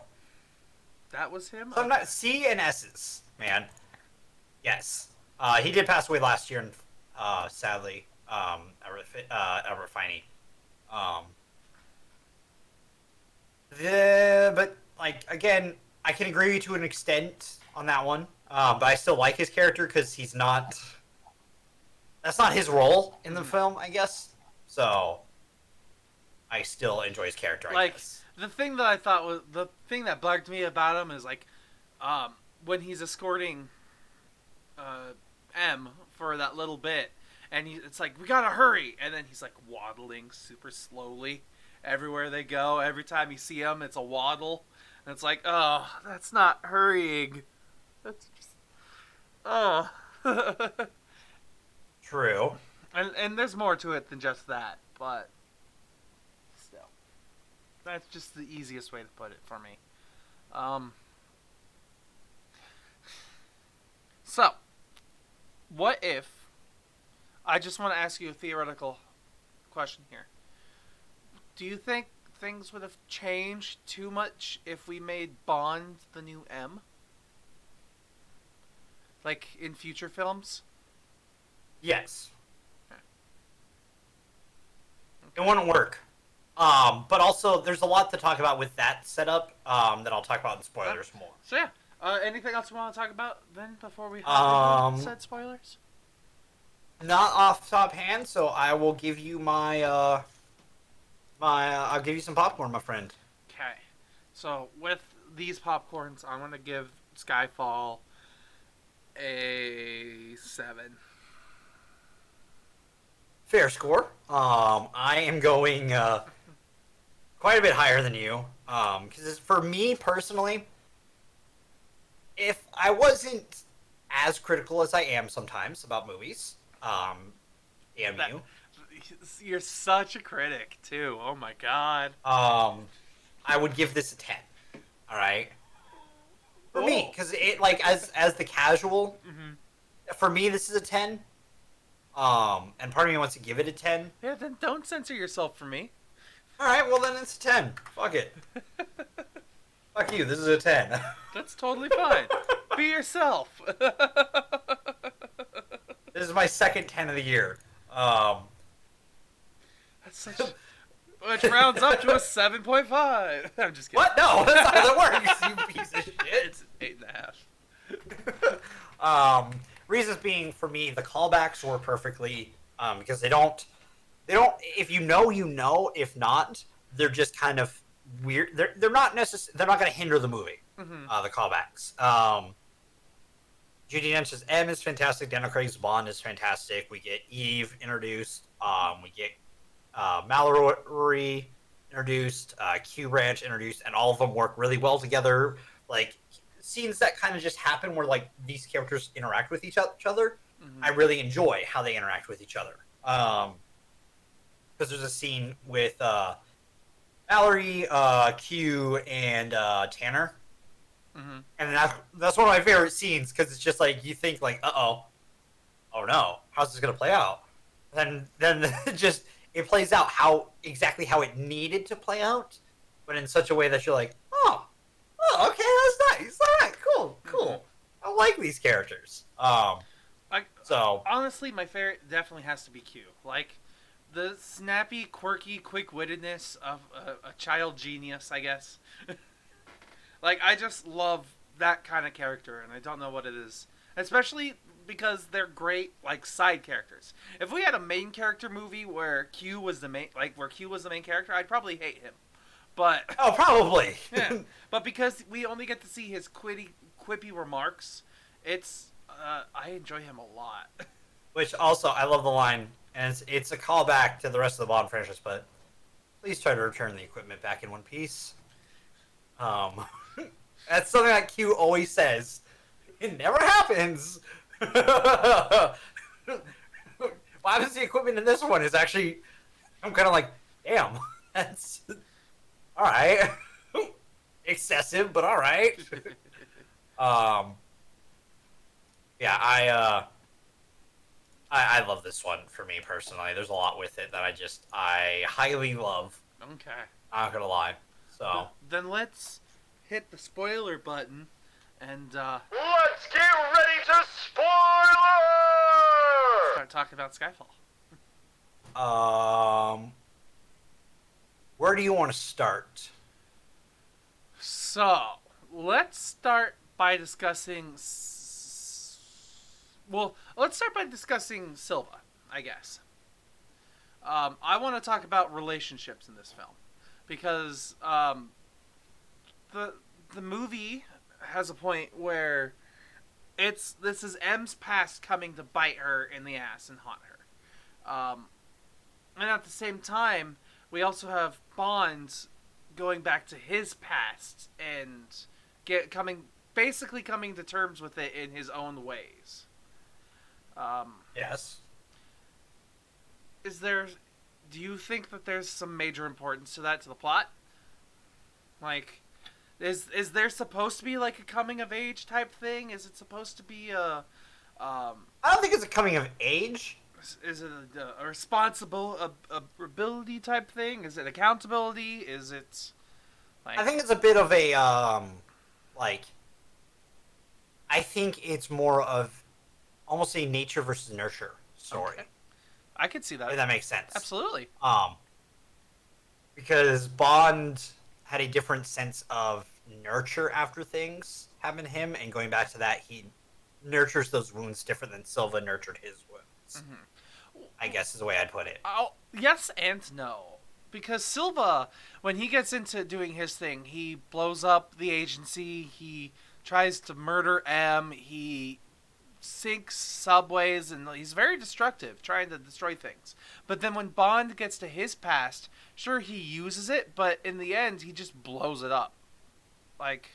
That was him. So I'm not C and S's, man. Yes, he did pass away last year, and sadly, Albert Finney. But like again, I can agree to an extent on that one. But I still like his character because he's not. That's not his role in the film, I guess. So I still enjoy his character. I guess. The thing that I thought was the thing that bugged me about him is like, when he's escorting M for that little bit, and it's like, we gotta hurry, and then he's like waddling super slowly everywhere they go. Every time you see him, it's a waddle, and it's like, oh, that's not hurrying. That's just, oh. True. And there's more to it than just that, but still, that's just the easiest way to put it for me. So, what if, I just want to ask you a theoretical question here. Do you think things would have changed too much if we made Bond the new M? Like, in future films? Yes. It wouldn't work. But also, there's a lot to talk about with that setup that I'll talk about in spoilers more. So yeah, Anything else you want to talk about then before we hop into Um, said spoilers? Not off the top hand, so I will give you I'll give you some popcorn, my friend. Okay. So with these popcorns, I'm gonna give Skyfall a 7. Fair score. I am going quite a bit higher than you. Because for me personally, if I wasn't as critical as I am sometimes about movies, damn That you, you're such a critic too. Oh my god. I would give this a 10. All right, for me, Oh. because it like as the casual, Mm-hmm. for me this is a 10. And part of me wants to give it a 10. Yeah, then don't censor yourself for me. All right, well then it's a 10. Fuck it. Fuck you. This is a 10. That's totally fine. Be yourself. This is my second 10 of the year. That's such. Which rounds up to a 7.5. I'm just kidding. What? No, that's not how that works, you piece of shit. It's 8.5. Reasons being, for me, the callbacks work perfectly, because they don't, if you know, you know, if not, they're just kind of weird. They're not they're not going to hinder the movie, Mm-hmm. the callbacks. Judi Dench's M is fantastic. Daniel Craig's Bond is fantastic. We get Eve introduced. We get Mallory introduced, Q Branch introduced, and all of them work really well together. Like scenes that kind of just happen where like these characters interact with each other. Mm-hmm. I really enjoy how they interact with each other. Because there's a scene with Mallory, Q, and Tanner. Mm-hmm. And that's one of my favorite scenes because it's just like you think like, oh no, how's this gonna play out? And then just it plays out exactly how it needed to play out, but in such a way that you're like, oh okay, that's nice, all right, cool. Mm-hmm. I like these characters. So honestly, my favorite definitely has to be Q. Like the snappy, quirky, quick-wittedness of a child genius, I guess. Like, I just love that kind of character, and I don't know what it is. Especially because they're great, like, side characters. If we had a main character movie where Q was the main character, I'd probably hate him. But probably. yeah, but because we only get to see his quippy remarks, I enjoy him a lot. Which also, I love the line, and it's a callback to the rest of the Bond franchise, but please try to return the equipment back in one piece. That's something that Q always says. It never happens. What happens to the equipment in this one is actually, I'm kind of like, damn, that's all right. Excessive, but all right. Yeah, I love this one for me personally. There's a lot with it that I highly love. Okay. I'm not gonna lie. So Then let's hit the spoiler button and Let's get ready to spoiler! start talking about Skyfall. where do you want to start? So, let's start by discussing. Let's start by discussing Silva, I guess. I want to talk about relationships in this film because the movie has a point where this is M's past coming to bite her in the ass and haunt her, and at the same time we also have Bond going back to his past and coming to terms with it in his own ways. Yes. Do you think that there's some major importance to that, to the plot? Like, is there supposed to be like a coming of age type thing? Is it supposed to be a I don't think it's a coming of age. is it a responsible ability type thing? Is it accountability? Is it like I think it's a bit of a like. I think it's more of almost a nature versus nurture story. Okay. I could see that. If that makes sense. Absolutely. Because Bond had a different sense of nurture after things, happened to him, and going back to that, he nurtures those wounds different than Silva nurtured his wounds. I guess is the way I'd put it. Oh, yes and no. Because Silva, when he gets into doing his thing, he blows up the agency, he tries to murder M, he sinks subways, and he's very destructive, trying to destroy things. But then when Bond gets to his past, sure, he uses it, but in the end, he just blows it up. Like,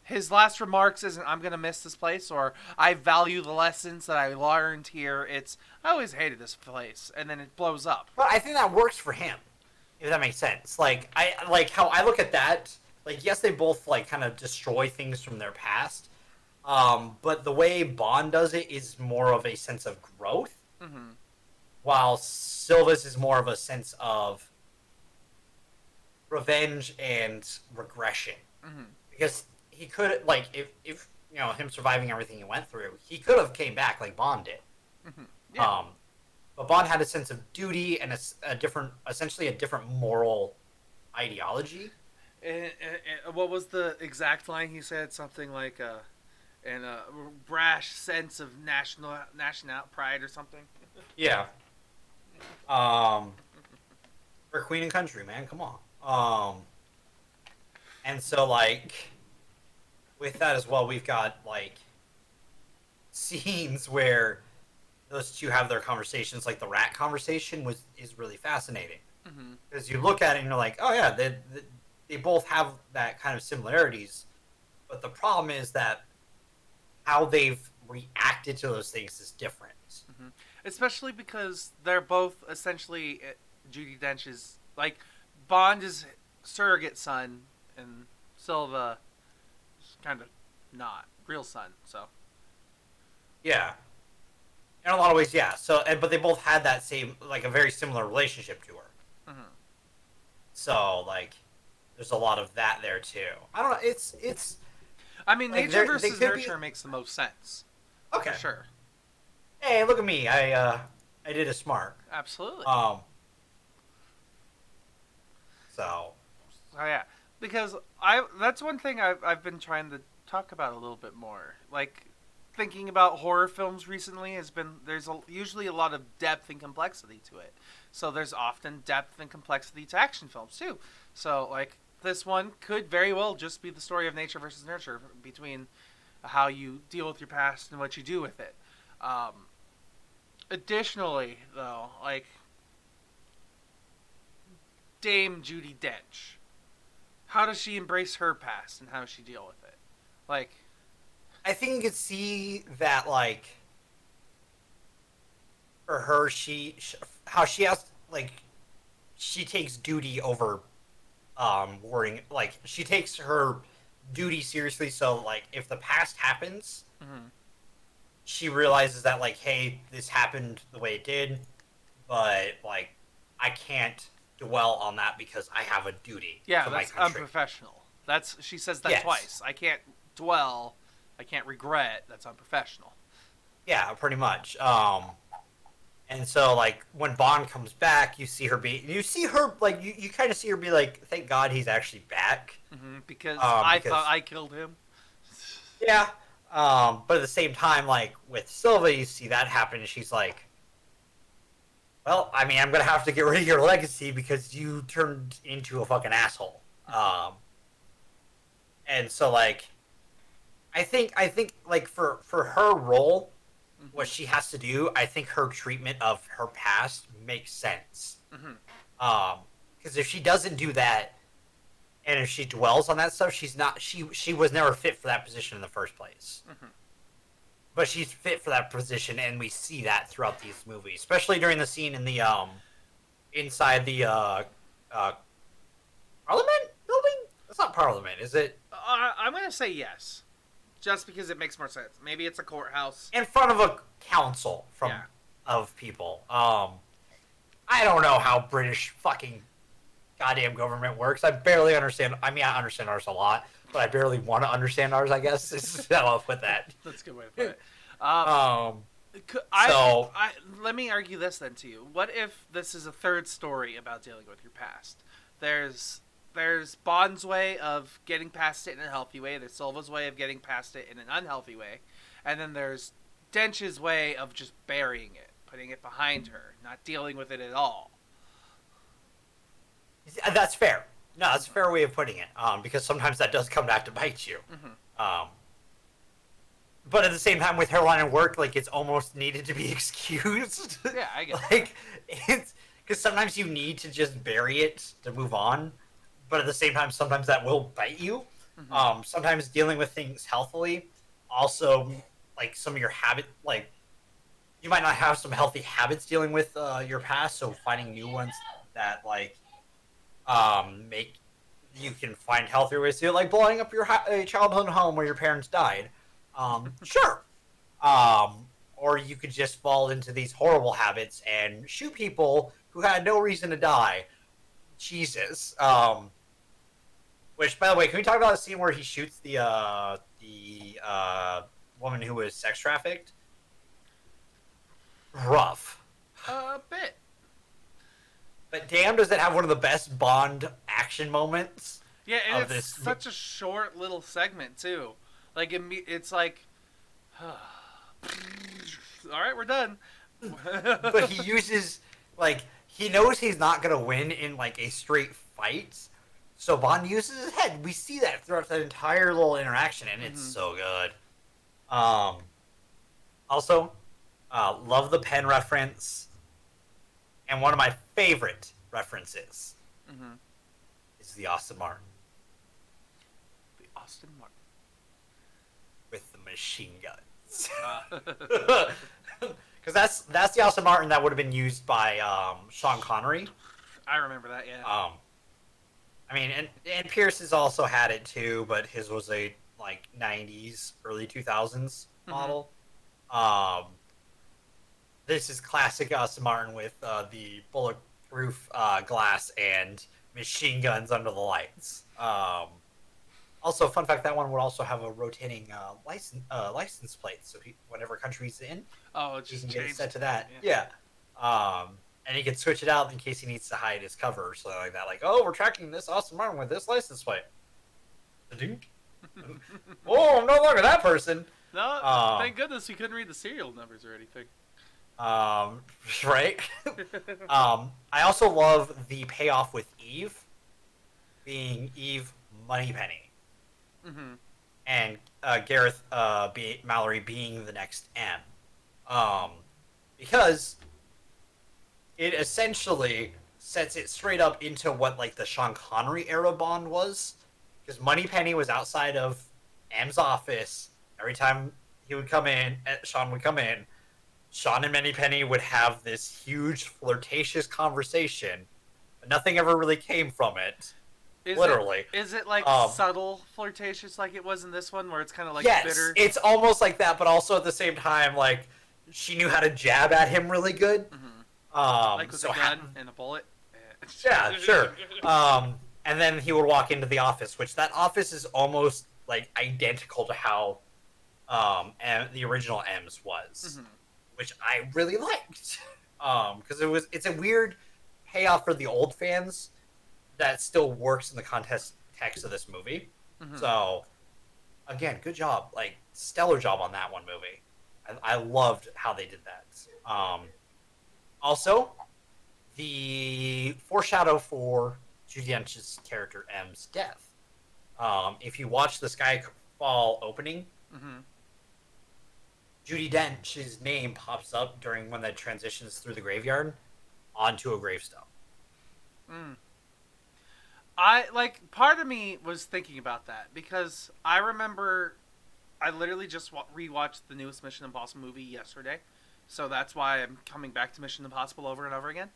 his last remarks isn't, I'm going to miss this place, or I value the lessons that I learned here. It's, I always hated this place, and then it blows up. But I think that works for him, if that makes sense. Like, I like how I look at that. Like, yes, they both, like, kind of destroy things from their past. But the way Bond does it is more of a sense of growth, while Silva's is more of a sense of revenge and regression. Because he could, like, if you know, him surviving everything he went through, he could have came back like Bond did. Yeah. But Bond had a sense of duty and essentially a different moral ideology. And what was the exact line he said? Something like, and a brash sense of national pride or something. Yeah. For Queen and Country, man, come on. And so, like, with that as well, we've got, like, scenes where those two have their conversations. Like, the rat conversation is really fascinating. Because you look at it and you're like, oh yeah, they both have that kind of similarities. But the problem is that how they've reacted to those things is different. Especially because they're both essentially Judi Dench's, like, Bond is surrogate son and Silva is kind of not real son. So yeah, in a lot of ways, yeah. So, but they both had that same, like, a very similar relationship to her. So, like, there's a lot of that there too. I don't know. It's. I mean, like, nature versus they nurture makes the most sense. Okay. For sure. Hey, look at me! I did a smart. Absolutely. So. Oh yeah, because that's one thing I've been trying to talk about a little bit more. Like, thinking about horror films recently there's usually a lot of depth and complexity to it. So there's often depth and complexity to action films too. So, like, this one could very well just be the story of nature versus nurture, between how you deal with your past and what you do with it. Additionally, though, like, Dame Judi Dench, how does she embrace her past and how does she deal with it? Like, I think you could see that, like, for her, how she has, like, she takes duty over worrying. Like, she takes her duty seriously. So, like, if the past happens, she realizes that, like, hey, this happened the way it did, but, like, I can't dwell on that because I have a duty. Yeah, to that's my country. Unprofessional. She says that Yes. twice. I can't dwell. I can't regret. That's unprofessional. Yeah, pretty much. And so, like, when Bond comes back, you see her, like, you kind of see her be like, thank God he's actually back. Because I thought I killed him. Yeah. But at the same time, like, with Silva, you see that happen, and she's like, well, I mean, I'm going to have to get rid of your legacy because you turned into a fucking asshole. And so, like, I think, like, for her role, what she has to do, I think her treatment of her past makes sense. Because if she doesn't do that, and if she dwells on that stuff, she was never fit for that position in the first place. But she's fit for that position, and we see that throughout these movies, especially during the scene in the inside the Parliament building. That's not Parliament, is it? I'm gonna say yes, just because it makes more sense. Maybe it's a courthouse In front of a council of people. I don't know how British fucking goddamn government works. I barely understand. I mean, I understand ours a lot, but I barely want to understand ours, I guess. This is how I'll put that. That's a good way to put it. Let me argue this then to you. What if this is a third story about dealing with your past? There's there's Bond's way of getting past it in a healthy way. There's Silva's way of getting past it in an unhealthy way, and then there's Dench's way of just burying it, putting it behind her, not dealing with it at all. That's fair. No, that's a fair way of putting it. Because sometimes that does come back to bite you. But at the same time, with her line of work, like, it's almost needed to be excused. Yeah, I get like, it's because sometimes you need to just bury it to move on, but at the same time, sometimes that will bite you. Sometimes dealing with things healthily, also, like, some of your habit, like, you might not have some healthy habits dealing with your past, so finding new ones that, like, make you can find healthier ways to do it, like blowing up your childhood home where your parents died. Sure. Or you could just fall into these horrible habits and shoot people who had no reason to die. Jesus. Which, by the way, can we talk about the scene where he shoots the woman who was sex trafficked? Rough. A bit. But damn, does it have one of the best Bond action moments? Yeah, and it's such a short little segment too. Like it's like, all right, we're done. But he uses, like, he knows he's not gonna win in like a straight fight, so Bond uses his head. We see that throughout that entire little interaction, and it's so good. Also, love the pen reference. And one of my favorite references is the Aston Martin. The Aston Martin. With the machine guns. Because that's the Aston Martin that would have been used by Sean Connery. I remember that, yeah. I mean, and Pierce has also had it too, but his was a, like, 90s, early 2000s model. This is classic Aston Martin with the bulletproof glass and machine guns under the lights. Also, fun fact, that one would also have a rotating license plate, so whatever country he's in, he can get it set to that. Yeah. And he can switch it out in case he needs to hide his cover or something like that. Like, oh, we're tracking this Aston Martin with this license plate. Oh, I'm no longer that person. No, thank goodness we couldn't read the serial numbers or anything. Right? I also love the payoff with Eve being Eve Moneypenny. And Gareth Mallory being the next M. Because it essentially sets it straight up into what, like, the Sean Connery era Bond was. Because Moneypenny was outside of M's office. Every time he would come in, Sean would come in, Sean and Moneypenny would have this huge flirtatious conversation, but nothing ever really came from it. Literally. Is it like subtle flirtatious like it was in this one, where it's kind of like bitter? It's almost like that, but also at the same time, like, she knew how to jab at him really good. Like with a gun and a bullet? Yeah, sure. And then he would walk into the office, which that office is almost, like, identical to how the original M's was. Which I really liked, because it's a weird payoff for the old fans that still works in the context of this movie. So, again, good job, like, stellar job on that one movie. I loved how they did that. Also, the foreshadow for Judi Dench's character M's death. If you watch the Skyfall opening. Judi Dench's name pops up during when that transitions through the graveyard onto a gravestone. Part of me was thinking about that because I remember I literally just rewatched the newest Mission Impossible movie yesterday, so that's why I'm coming back to Mission Impossible over and over again,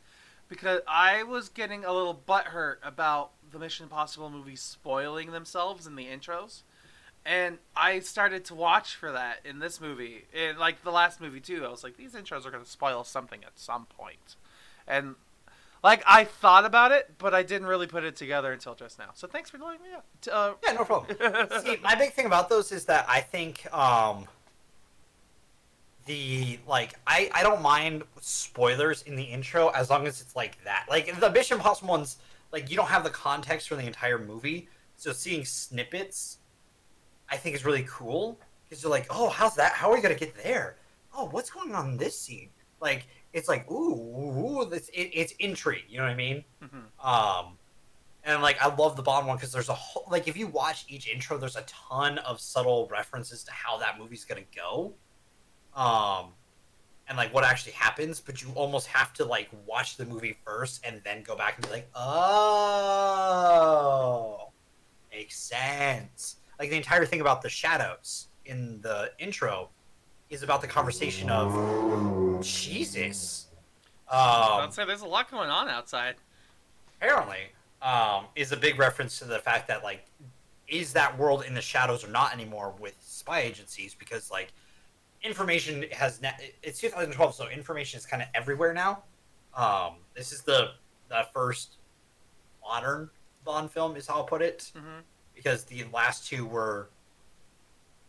because I was getting a little butthurt about the Mission Impossible movies spoiling themselves in the intros. And I started to watch for that in this movie. In, like, the last movie, too. I was like, these intros are going to spoil something at some point. And, like, I thought about it, but I didn't really put it together until just now. So thanks for letting me know. Yeah, no problem. See, my big thing about those is that I think I don't mind spoilers in the intro as long as it's like that. Like, the Mission Impossible ones, like you don't have the context for the entire movie, so seeing snippets, I think is really cool because you're like, oh, how's that? How are we gonna get there? Oh, what's going on in this scene? Like it's like it's intrigue. You know what I mean? And like I love the Bond one because there's a whole like if you watch each intro, there's a ton of subtle references to how that movie's gonna go, and like what actually happens. But you almost have to like watch the movie first and then go back and be like, oh, makes sense. Like the entire thing about the shadows in the intro is about the conversation of Jesus. I'd say there's a lot going on outside. Apparently, is a big reference to the fact that like, is that world in the shadows or not anymore with spy agencies? Because like, information has it's 2012, so information is kind of everywhere now. This is the first modern Bond film, is how I'll put it, because the last two were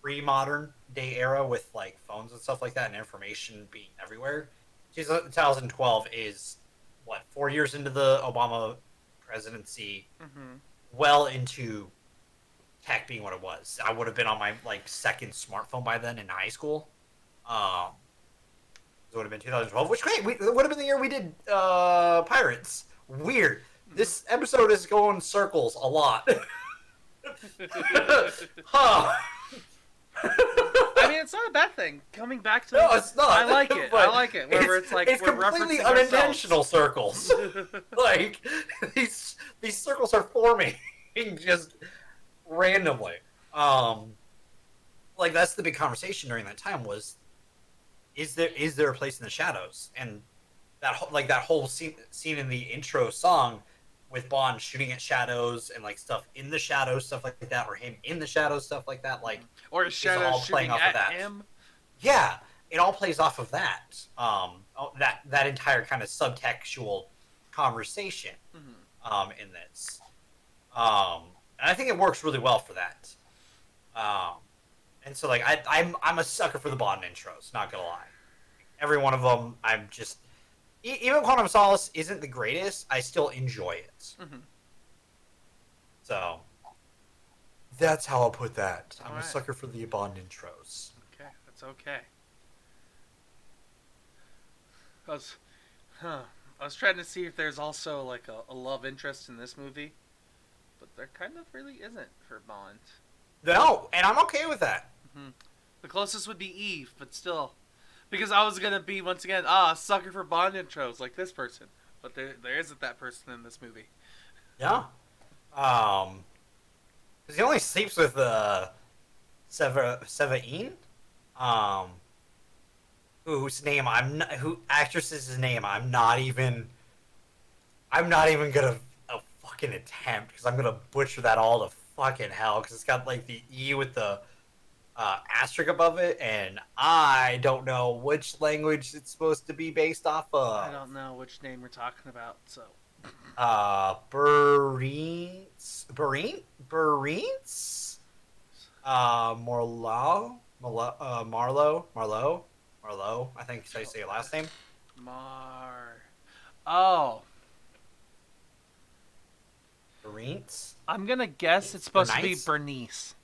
pre-modern day era with like phones and stuff like that, and information being everywhere. 2012 is what 4 years into the Obama presidency, well into tech being what it was. I would have been on my like second smartphone by then in high school. It would have been 2012, which great. It would have been the year we did Pirates. Weird. This episode is going circles a lot. Huh. I mean, it's not a bad thing. Coming back to no, it's not. I like it. I like it. Where it's like it's we're completely referencing unintentional circles. Like these circles are forming just randomly. Like that's the big conversation during that time was, is there a place in the shadows? And that whole scene in the intro song with Bond shooting at shadows and like stuff in the shadows, stuff like that, or him in the shadows, stuff like that, like or a shadow shooting at him. Yeah, it all plays off of that. That entire kind of subtextual conversation in this. And I think it works really well for that. And so like I'm a sucker for the Bond intros, not gonna lie. Every one of them, I'm just even Quantum of Solace isn't the greatest, I still enjoy it. So that's how I'll put that. I'm a sucker for the Bond intros. Okay, that's okay. I was trying to see if there's also like a love interest in this movie, but there kind of really isn't for Bond. No, and I'm okay with that. The closest would be Eve, but still. Because I was going to be, once again, sucker for Bond intros like this person. But there isn't that person in this movie. Yeah. Because he only sleeps with Sevaine, whose name actress's name I'm not even gonna fucking attempt, because I'm gonna butcher that all to fucking hell, because it's got like the E with the asterisk above it, and I don't know which language it's supposed to be based off of. I don't know which name we're talking about, so. Marlowe? I think is how you say your last name. Bernice? I'm gonna guess it's supposed to be Bernice.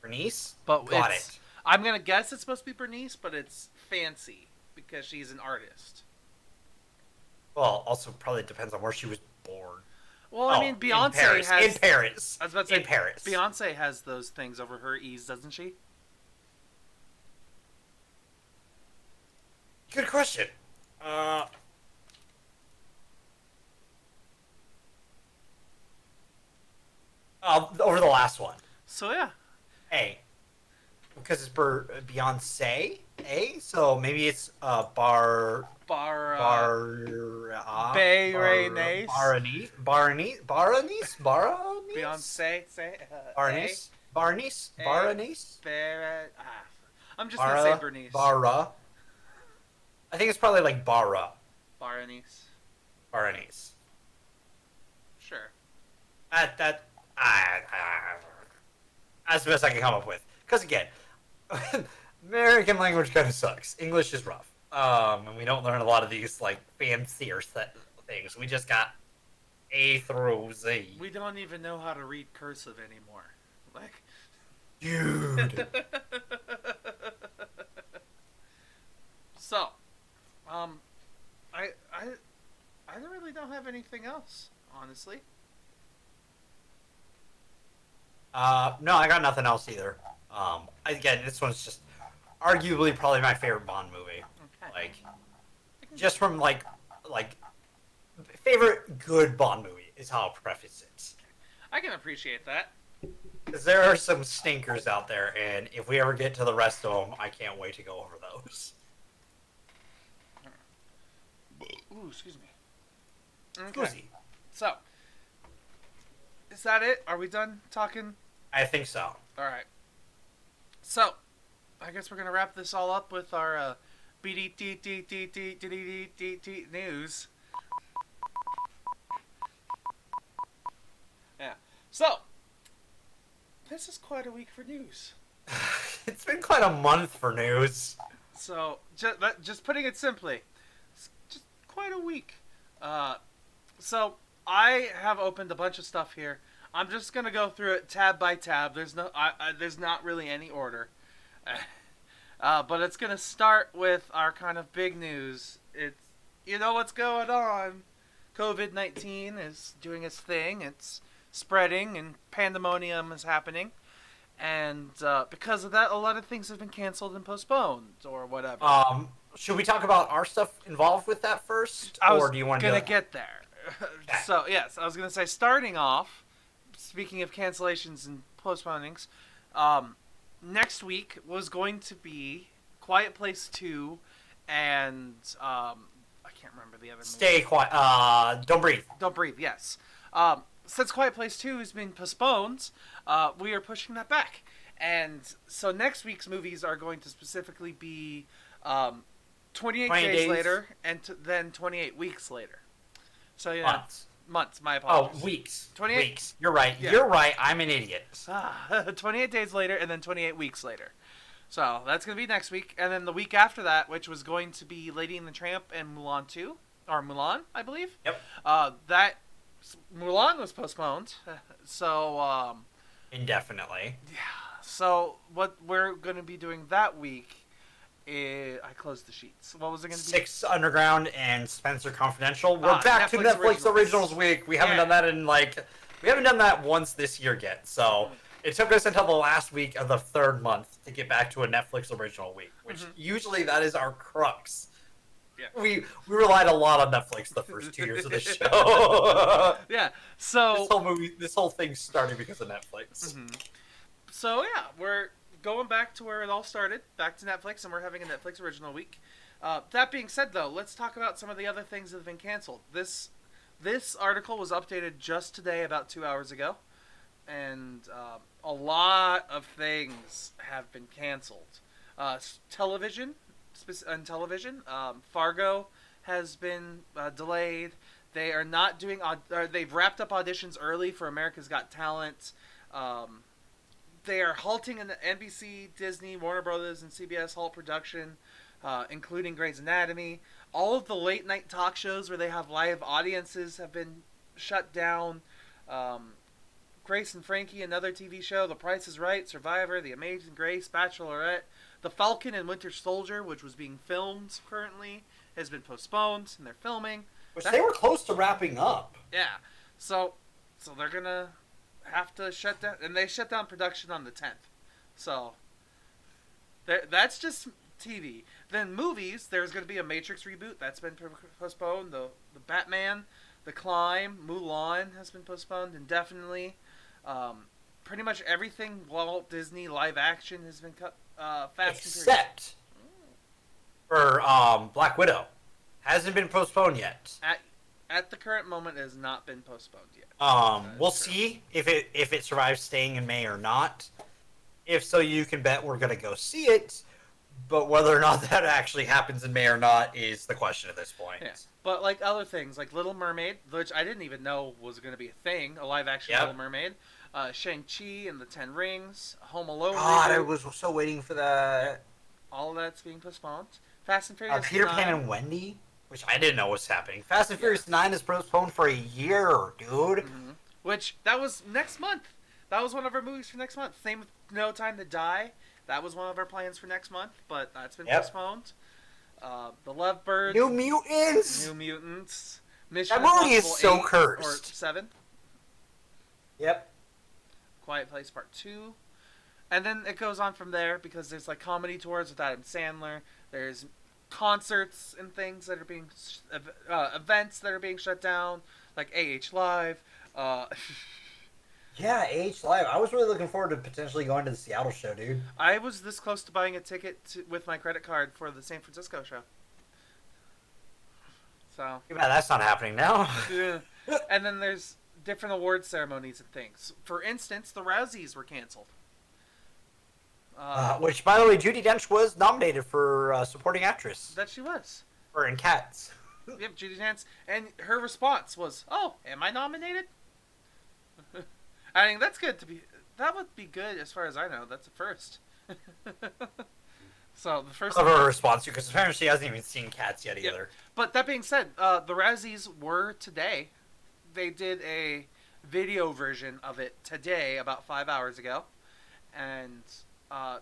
Bernice? But Got it. I'm gonna guess it's supposed to be Bernice, but it's fancy because she's an artist. Well, also probably depends on where she was born. Well, I mean, Beyonce has in Paris. I was about to say, in Paris. Beyonce has those things over her E's, doesn't she? Good question. Over the last one. So yeah. A. Because it's Beyonce. A. So maybe it's Berenice. Beyonce. Say. Berenice. I'm just gonna say Bernice. I think it's probably like Berenice. Sure. That's the best I can come up with. Because again, American language kind of sucks. English is rough, and we don't learn a lot of these like fancier things. We just got A through Z. We don't even know how to read cursive anymore. Like, Dude. so, I really don't have anything else, honestly. No, I got nothing else either. Again, this one's just arguably probably my favorite Bond movie. Okay. Like, just from like favorite good Bond movie is how I'll preface it. I can appreciate that. Because there are some stinkers out there, and if we ever get to the rest of them, I can't wait to go over those. Ooh, excuse me. Okay. So, is that it? Are we done talking? I think so. All right. So, I guess we're gonna wrap this all up with our news. Yeah. So, this is quite a week for news. It's been quite a month for news. So, just putting it simply, it's just quite a week. So I have opened a bunch of stuff here. I'm just gonna go through it tab by tab. There's not really any order, but it's gonna start with our kind of big news. It's, you know what's going on. COVID-19 is doing its thing. It's spreading and pandemonium is happening. And because of that, a lot of things have been canceled and postponed or whatever. Should we talk about our stuff involved with that first, or do you want to to get there? So yes, I was gonna say, starting off. Speaking of cancellations and postponings, next week was going to be Quiet Place 2 and I can't remember the other movie. Stay quiet. Don't breathe. Don't Breathe. Yes. Since Quiet Place 2 has been postponed, we are pushing that back. And so next week's movies are going to specifically be 28 days later and then 28 weeks later. So yeah, months. My apologies. Oh, weeks. 28 weeks. You're right. Yeah. You're right. I'm an idiot. 28 days later and then 28 weeks later. So that's going to be next week. And then the week after that, which was going to be Lady and the Tramp and Mulan 2. Or Mulan, I believe. Yep. Mulan was postponed. So, indefinitely. yeah. So what we're going to be doing that week is... I closed the sheets. What was it going to be? 6 Underground and Spencer Confidential. We're back to Netflix Netflix Originals week. We haven't done that in we haven't done that once this year yet. So it took us until the last week of the third month to get back to a Netflix Original week, which usually that is our crux. Yeah. We relied a lot on Netflix the first 2 years of the show. Yeah. So this whole thing started because of Netflix. Mm-hmm. So yeah, we're going back to where it all started, back to Netflix, and we're having a Netflix Original week. That being said, though, let's talk about some of the other things that have been canceled. This article was updated just today, about 2 hours ago, and a lot of things have been canceled. Television, Fargo has been delayed. They are not doing. They've wrapped up auditions early for America's Got Talent. They are halting in the NBC, Disney, Warner Brothers, and CBS halt production, including Grey's Anatomy. All of the late night talk shows where they have live audiences have been shut down. Grace and Frankie, another TV show, The Price is Right, Survivor, The Amazing Grace, Bachelorette, The Falcon and Winter Soldier, which was being filmed currently, has been postponed, and they're filming. Which they were close to wrapping up. Yeah. So they're going to have to shut down, and they shut down production on the 10th. So that's just TV. Then movies, there's going to be a Matrix reboot. That's been postponed. The Batman, The Climb, Mulan has been postponed indefinitely. Pretty much everything Walt Disney live action has been cut. Except for Black Widow. Hasn't been postponed yet. At the current moment, it has not been postponed yet. We'll see if it survives staying in May or not. If so, you can bet we're gonna go see it. But whether or not that actually happens in May or not is the question at this point. Yeah. But like other things, like Little Mermaid, which I didn't even know was going to be a thing, a live-action Little Mermaid, Shang-Chi and the Ten Rings, Home Alone. God, I was so waiting for that. All of that's being postponed. Fast and Furious Peter 9. Pan and Wendy, which I didn't know was happening. Fast and Furious 9 is postponed for a year, dude. Which, that was next month. That was one of our movies for next month. Same with No Time to Die. That was one of our plans for next month, but that's been postponed. The Lovebirds. New Mutants! New Mutants. Mission That movie is Impossible so 8 cursed. Or 7. Yep. Quiet Place Part 2. And then it goes on from there because there's like comedy tours with Adam Sandler. There's concerts and things that are being... events that are being shut down. Like AH Live. Yeah, AH Live. I was really looking forward to potentially going to the Seattle show, dude. I was this close to buying a ticket with my credit card for the San Francisco show. So... Too bad that's not happening now. Yeah. And then there's different award ceremonies and things. For instance, the Razzies were canceled. Which, by the way, Judi Dench was nominated for supporting actress. That she was. Or in Cats. Yep, Judi Dench. And her response was, "Oh, am I nominated?" I mean, that's good to be... That would be good as far as I know. That's a first. So, the first... Of her response, because apparently she hasn't even seen Cats yet either. Yep. But that being said, the Razzies were today. They did a video version of it today, about 5 hours ago. And...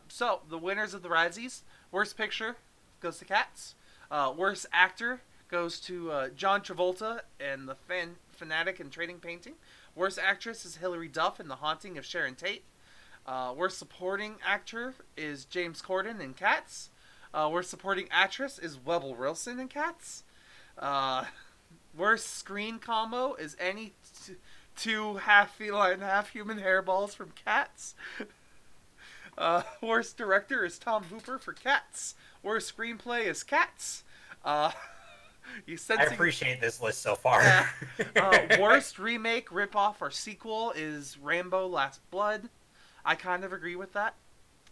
so, the winners of the Razzies, Worst Picture goes to Cats. Worst Actor goes to John Travolta in The Fanatic and Trading Painting. Worst Actress is Hilary Duff in The Haunting of Sharon Tate. Worst Supporting Actor is James Corden in Cats. Worst Supporting Actress is Rebel Wilson in Cats. Worst Screen Combo is any two half feline, half human hairballs from Cats. Worst Director is Tom Hooper for Cats. Worst Screenplay is Cats. I appreciate this list so far. Worst Remake, Ripoff, or Sequel is Rambo Last Blood. I kind of agree with that.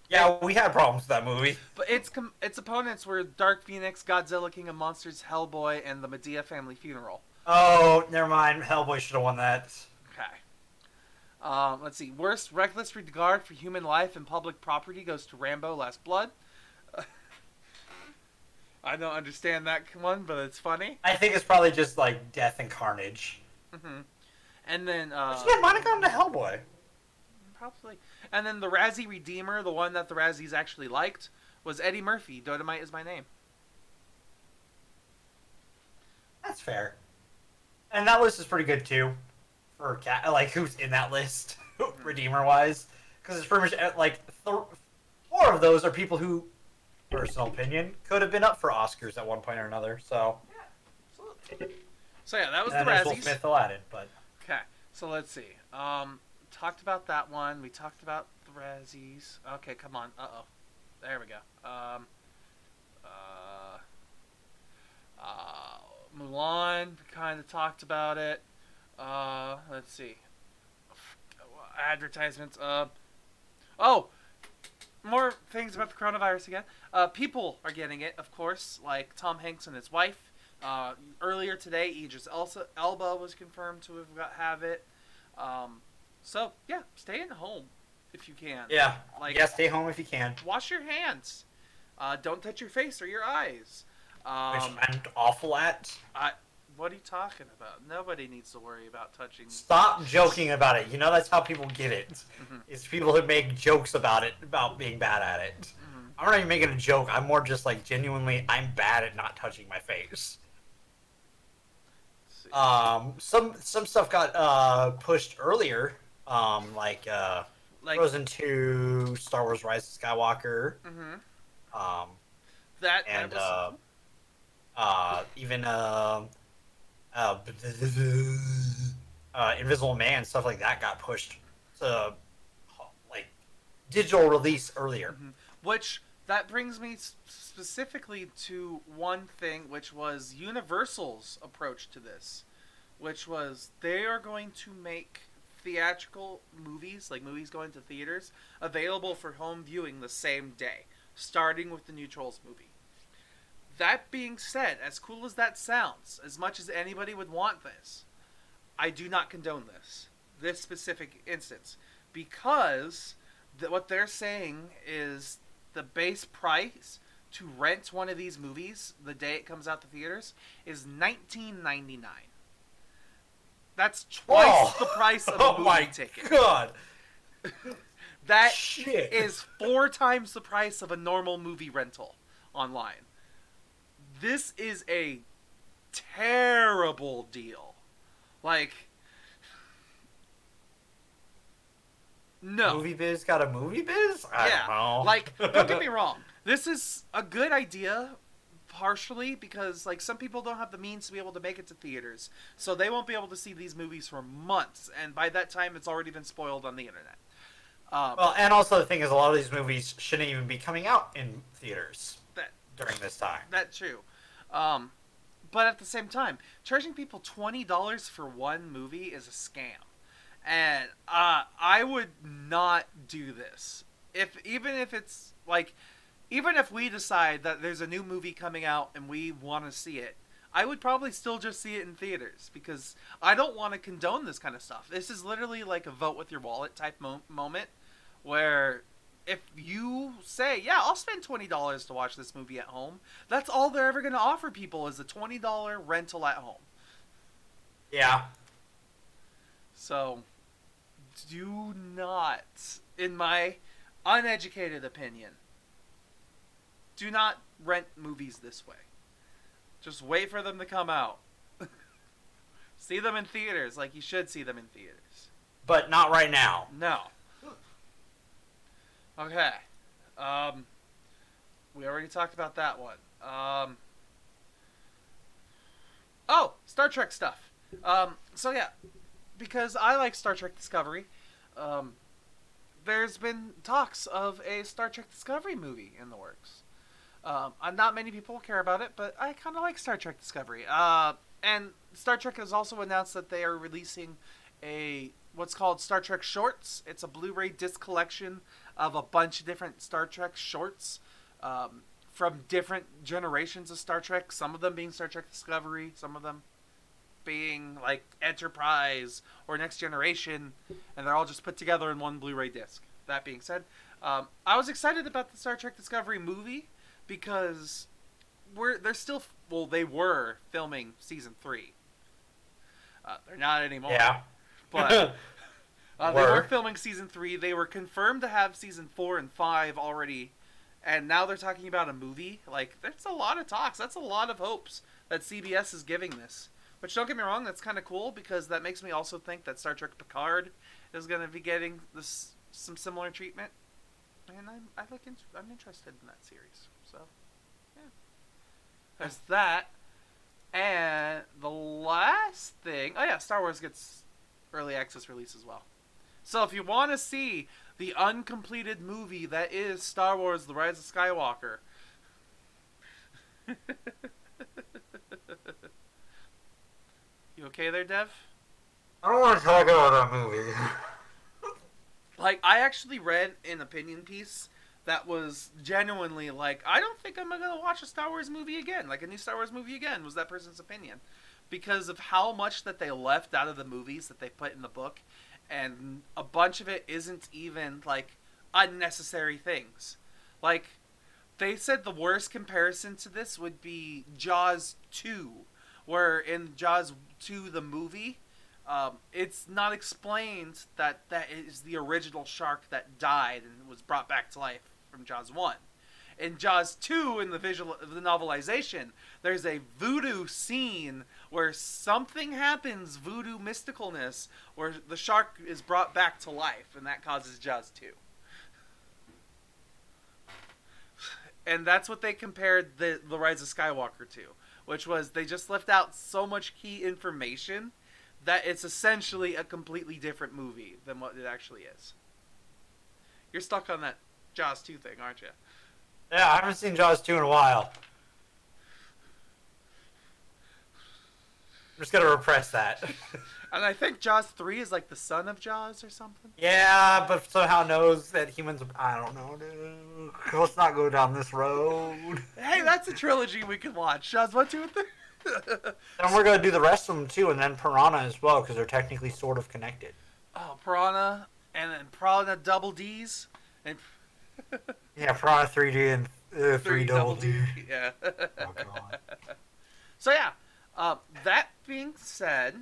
Yeah, we had problems with that movie. But its opponents were Dark Phoenix, Godzilla King of Monsters, Hellboy, and the Medea Family Funeral. Oh, never mind. Hellboy should have won that. Okay. Let's see. Worst Reckless Regard for Human Life and Public Property goes to Rambo Last Blood. I don't understand that one, but it's funny. I think it's probably just like death and carnage. Mm-hmm. And then... yeah, might have gone to Hellboy. Probably. And then the Razzie Redeemer, the one that the Razzies actually liked, was Eddie Murphy. Dodomite is my name. That's fair. And that list is pretty good too. For cat, like who's in that list, Redeemer-wise, because it's pretty much like 4 of those are people who, personal opinion, could have been up for Oscars at one point or another. So. Yeah, absolutely. So yeah, that was and the Razzies. Will Smith Aladdin, but. Okay, so let's see. Talked about that one. We talked about the Razzies. Okay, come on. Uh-oh. There we go. Mulan, we kind of talked about it. Let's see. Advertisements. Oh! More things about the coronavirus again. People are getting it, of course, like Tom Hanks and his wife. Earlier today, Idris Elba was confirmed to have it. So, yeah, stay at home if you can. Yeah, like, stay home if you can. Wash your hands. Don't touch your face or your eyes. Which I'm awful at. What are you talking about? Nobody needs to worry about touching... Stop joking about it. You know that's how people get it. Mm-hmm. It's people who make jokes about it, about being bad at it. Mm-hmm. I'm not even making a joke. I'm more just like, genuinely, I'm bad at not touching my face. Some stuff got pushed earlier. Like Frozen 2, Star Wars Rise of Skywalker. Mm-hmm. Even Invisible Man, stuff like that got pushed to like digital release earlier. Mm-hmm. Which that brings me specifically to one thing, which was Universal's approach to this, which was they are going to make theatrical movies, like movies going to theaters, available for home viewing the same day, starting with the new Trolls movie. That being said, as cool as that sounds, as much as anybody would want this, I do not condone this specific instance, because what they're saying is the base price to rent one of these movies the day it comes out to theaters is $19.99. That's twice the price of a movie ticket. Oh my god! That Shit. is 4 times the price of a normal movie rental online. This is a terrible deal. Like, no. Movie biz got a movie biz? I don't know. Like, don't get me wrong. This is a good idea, partially because, like, some people don't have the means to be able to make it to theaters, so they won't be able to see these movies for months, and by that time, it's already been spoiled on the internet. Well, and also the thing is, a lot of these movies shouldn't even be coming out in theaters during this time. That's true. But at the same time, charging people $20 for one movie is a scam. And I would not do this. Even if we decide that there's a new movie coming out and we want to see it, I would probably still just see it in theaters because I don't want to condone this kind of stuff. This is literally like a vote with your wallet type moment where if you say, yeah, I'll spend $20 to watch this movie at home, that's all they're ever going to offer people is a $20 rental at home. Yeah. So, do not, in my uneducated opinion, do not rent movies this way. Just wait for them to come out. See them in theaters like you should see them in theaters. But not right now. No. Okay. We already talked about that one. Star Trek stuff. So yeah, because I like Star Trek Discovery, there's been talks of a Star Trek Discovery movie in the works. Not many people care about it, but I kind of like Star Trek Discovery. And Star Trek has also announced that they are releasing what's called Star Trek Shorts. It's a Blu-ray disc collection of a bunch of different Star Trek shorts from different generations of Star Trek. Some of them being Star Trek Discovery, some of them being like Enterprise or Next Generation, and they're all just put together in one Blu-ray disc. That being said, I was excited about the Star Trek Discovery movie because they were filming season 3. They're not anymore. Yeah. But they were filming season 3. They were confirmed to have season 4 and 5 already, and now they're talking about a movie. Like, there's a lot of talks. That's a lot of hopes that CBS is giving this. Which, don't get me wrong, that's kind of cool because that makes me also think that Star Trek Picard is going to be getting some similar treatment. And I'm interested in that series. So, yeah. There's that. And the last thing... Oh, yeah, Star Wars gets early access release as well. So if you want to see the uncompleted movie that is Star Wars The Rise of Skywalker... You okay there, Dev? I don't want to talk about that movie. Like, I actually read an opinion piece that was genuinely like, I don't think I'm going to watch a Star Wars movie again. Like, a new Star Wars movie again was that person's opinion. Because of how much that they left out of the movies that they put in the book. And a bunch of it isn't even, like, unnecessary things. Like, they said the worst comparison to this would be Jaws 2. Where in Jaws 2, the movie, it's not explained that is the original shark that died and was brought back to life from Jaws 1. In Jaws 2, in the novelization, there's a voodoo scene where something happens, voodoo mysticalness, where the shark is brought back to life, and that causes Jaws 2. And that's what they compared the Rise of Skywalker to, which was they just left out so much key information that it's essentially a completely different movie than what it actually is. You're stuck on that Jaws 2 thing, aren't you? Yeah, I haven't seen Jaws 2 in a while. I'm just going to repress that. And I think Jaws 3 is like the son of Jaws or something. Yeah, but somehow knows that humans... I don't know, dude. Let's not go down this road. Hey, that's a trilogy we could watch. Jaws 1, 2, and 3. And we're going to do the rest of them, too, and then Piranha as well, because they're technically sort of connected. Oh, Piranha, and then Piranha Double D's. And yeah, Piranha 3D and Three double D. Yeah. Oh god. So yeah, that being said,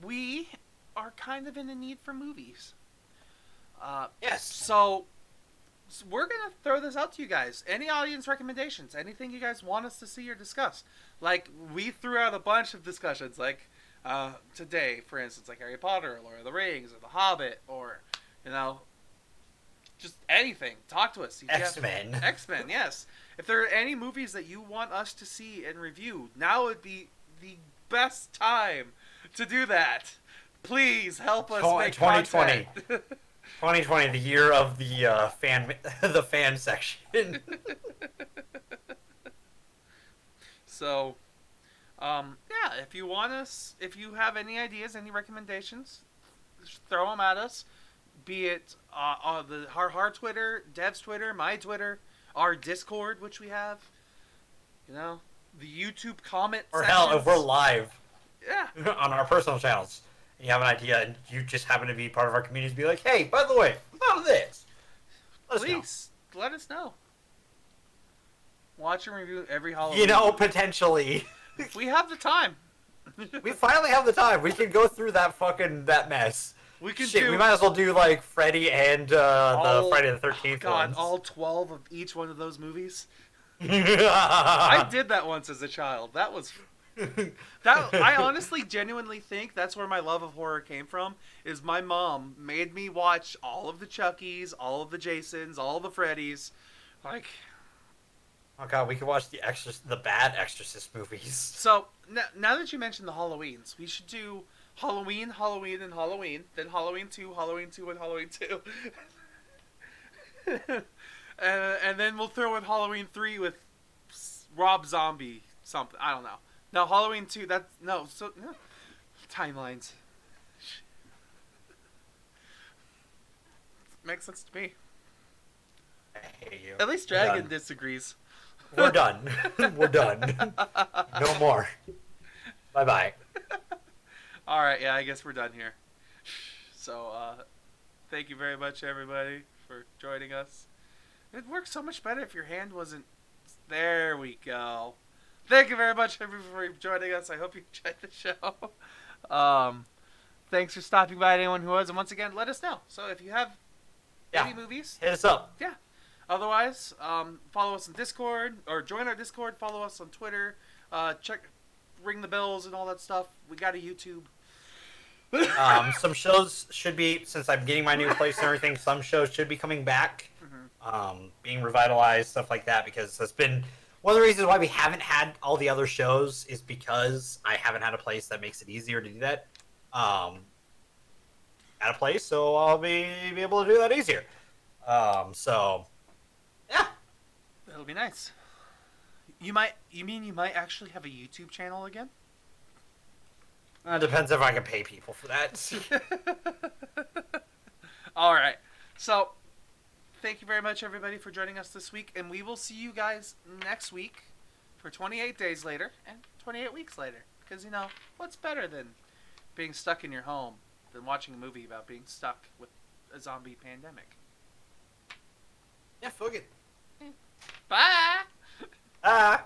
we are kind of in a need for movies. Yes. So we're gonna throw this out to you guys. Any audience recommendations? Anything you guys want us to see or discuss? Like we threw out a bunch of discussions, like today, for instance, like Harry Potter, or Lord of the Rings, or The Hobbit, or just anything. Talk to us. X-Men. X-Men, yes. If there are any movies that you want us to see and review, now would be the best time to do that. Please help us make 2020. content. 2020, the year of the the fan section. So, yeah, if you have any ideas, any recommendations, just throw them at us. Be it on our Twitter, Dev's Twitter, my Twitter, our Discord, which we have, the YouTube comment Or sections. hell, if we're live Yeah. on our personal channels, and you have an idea, and you just happen to be part of our community, be like, hey, by the way, about this. Please, let us know. Watch and review every Halloween. Potentially. We have the time. We finally have the time. We can go through that mess. We can Shit, we might as well do like Freddy and the Friday the 13th God, ones. all 12 of each one of those movies. I did that once as a child. That was I honestly genuinely think that's where my love of horror came from. Is my mom made me watch all of the Chuckies, all of the Jasons, all of the Freddys. Like, oh god, we could watch the bad Exorcist movies. so now that you mentioned the Halloweens, we should do Halloween, Halloween, and Halloween. Then Halloween 2, Halloween 2, and Halloween 2. And then we'll throw in Halloween 3 with Rob Zombie something. I don't know. No, Halloween 2, timelines. Makes sense to me. I hate you. At least Dragon disagrees. We're done. We're done. No more. Bye-bye. Alright, yeah, I guess we're done here. So, thank you very much, everybody, for joining us. It works so much better if your hand wasn't... There we go. Thank you very much, everybody, for joining us. I hope you enjoyed the show. Thanks for stopping by, anyone who was. And once again, let us know. So if you have any movies... Hit us up. Yeah. Otherwise, follow us on Discord, or join our Discord, follow us on Twitter, ring the bells and all that stuff. We got a YouTube. Some shows should be, since I'm getting my new place and everything, some shows should be coming back, being revitalized, stuff like that, because that's been one of the reasons why we haven't had all the other shows is because I haven't had a place that makes it easier to do that. At a place, so I'll be able to do that easier. So, yeah. That'll be nice. You mean you might actually have a YouTube channel again? Depends if I can pay people for that. Alright. So, thank you very much, everybody, for joining us this week. And we will see you guys next week for 28 days later and 28 weeks later. Because, what's better than being stuck in your home than watching a movie about being stuck with a zombie pandemic? Yeah, fuck it. Bye! Ah!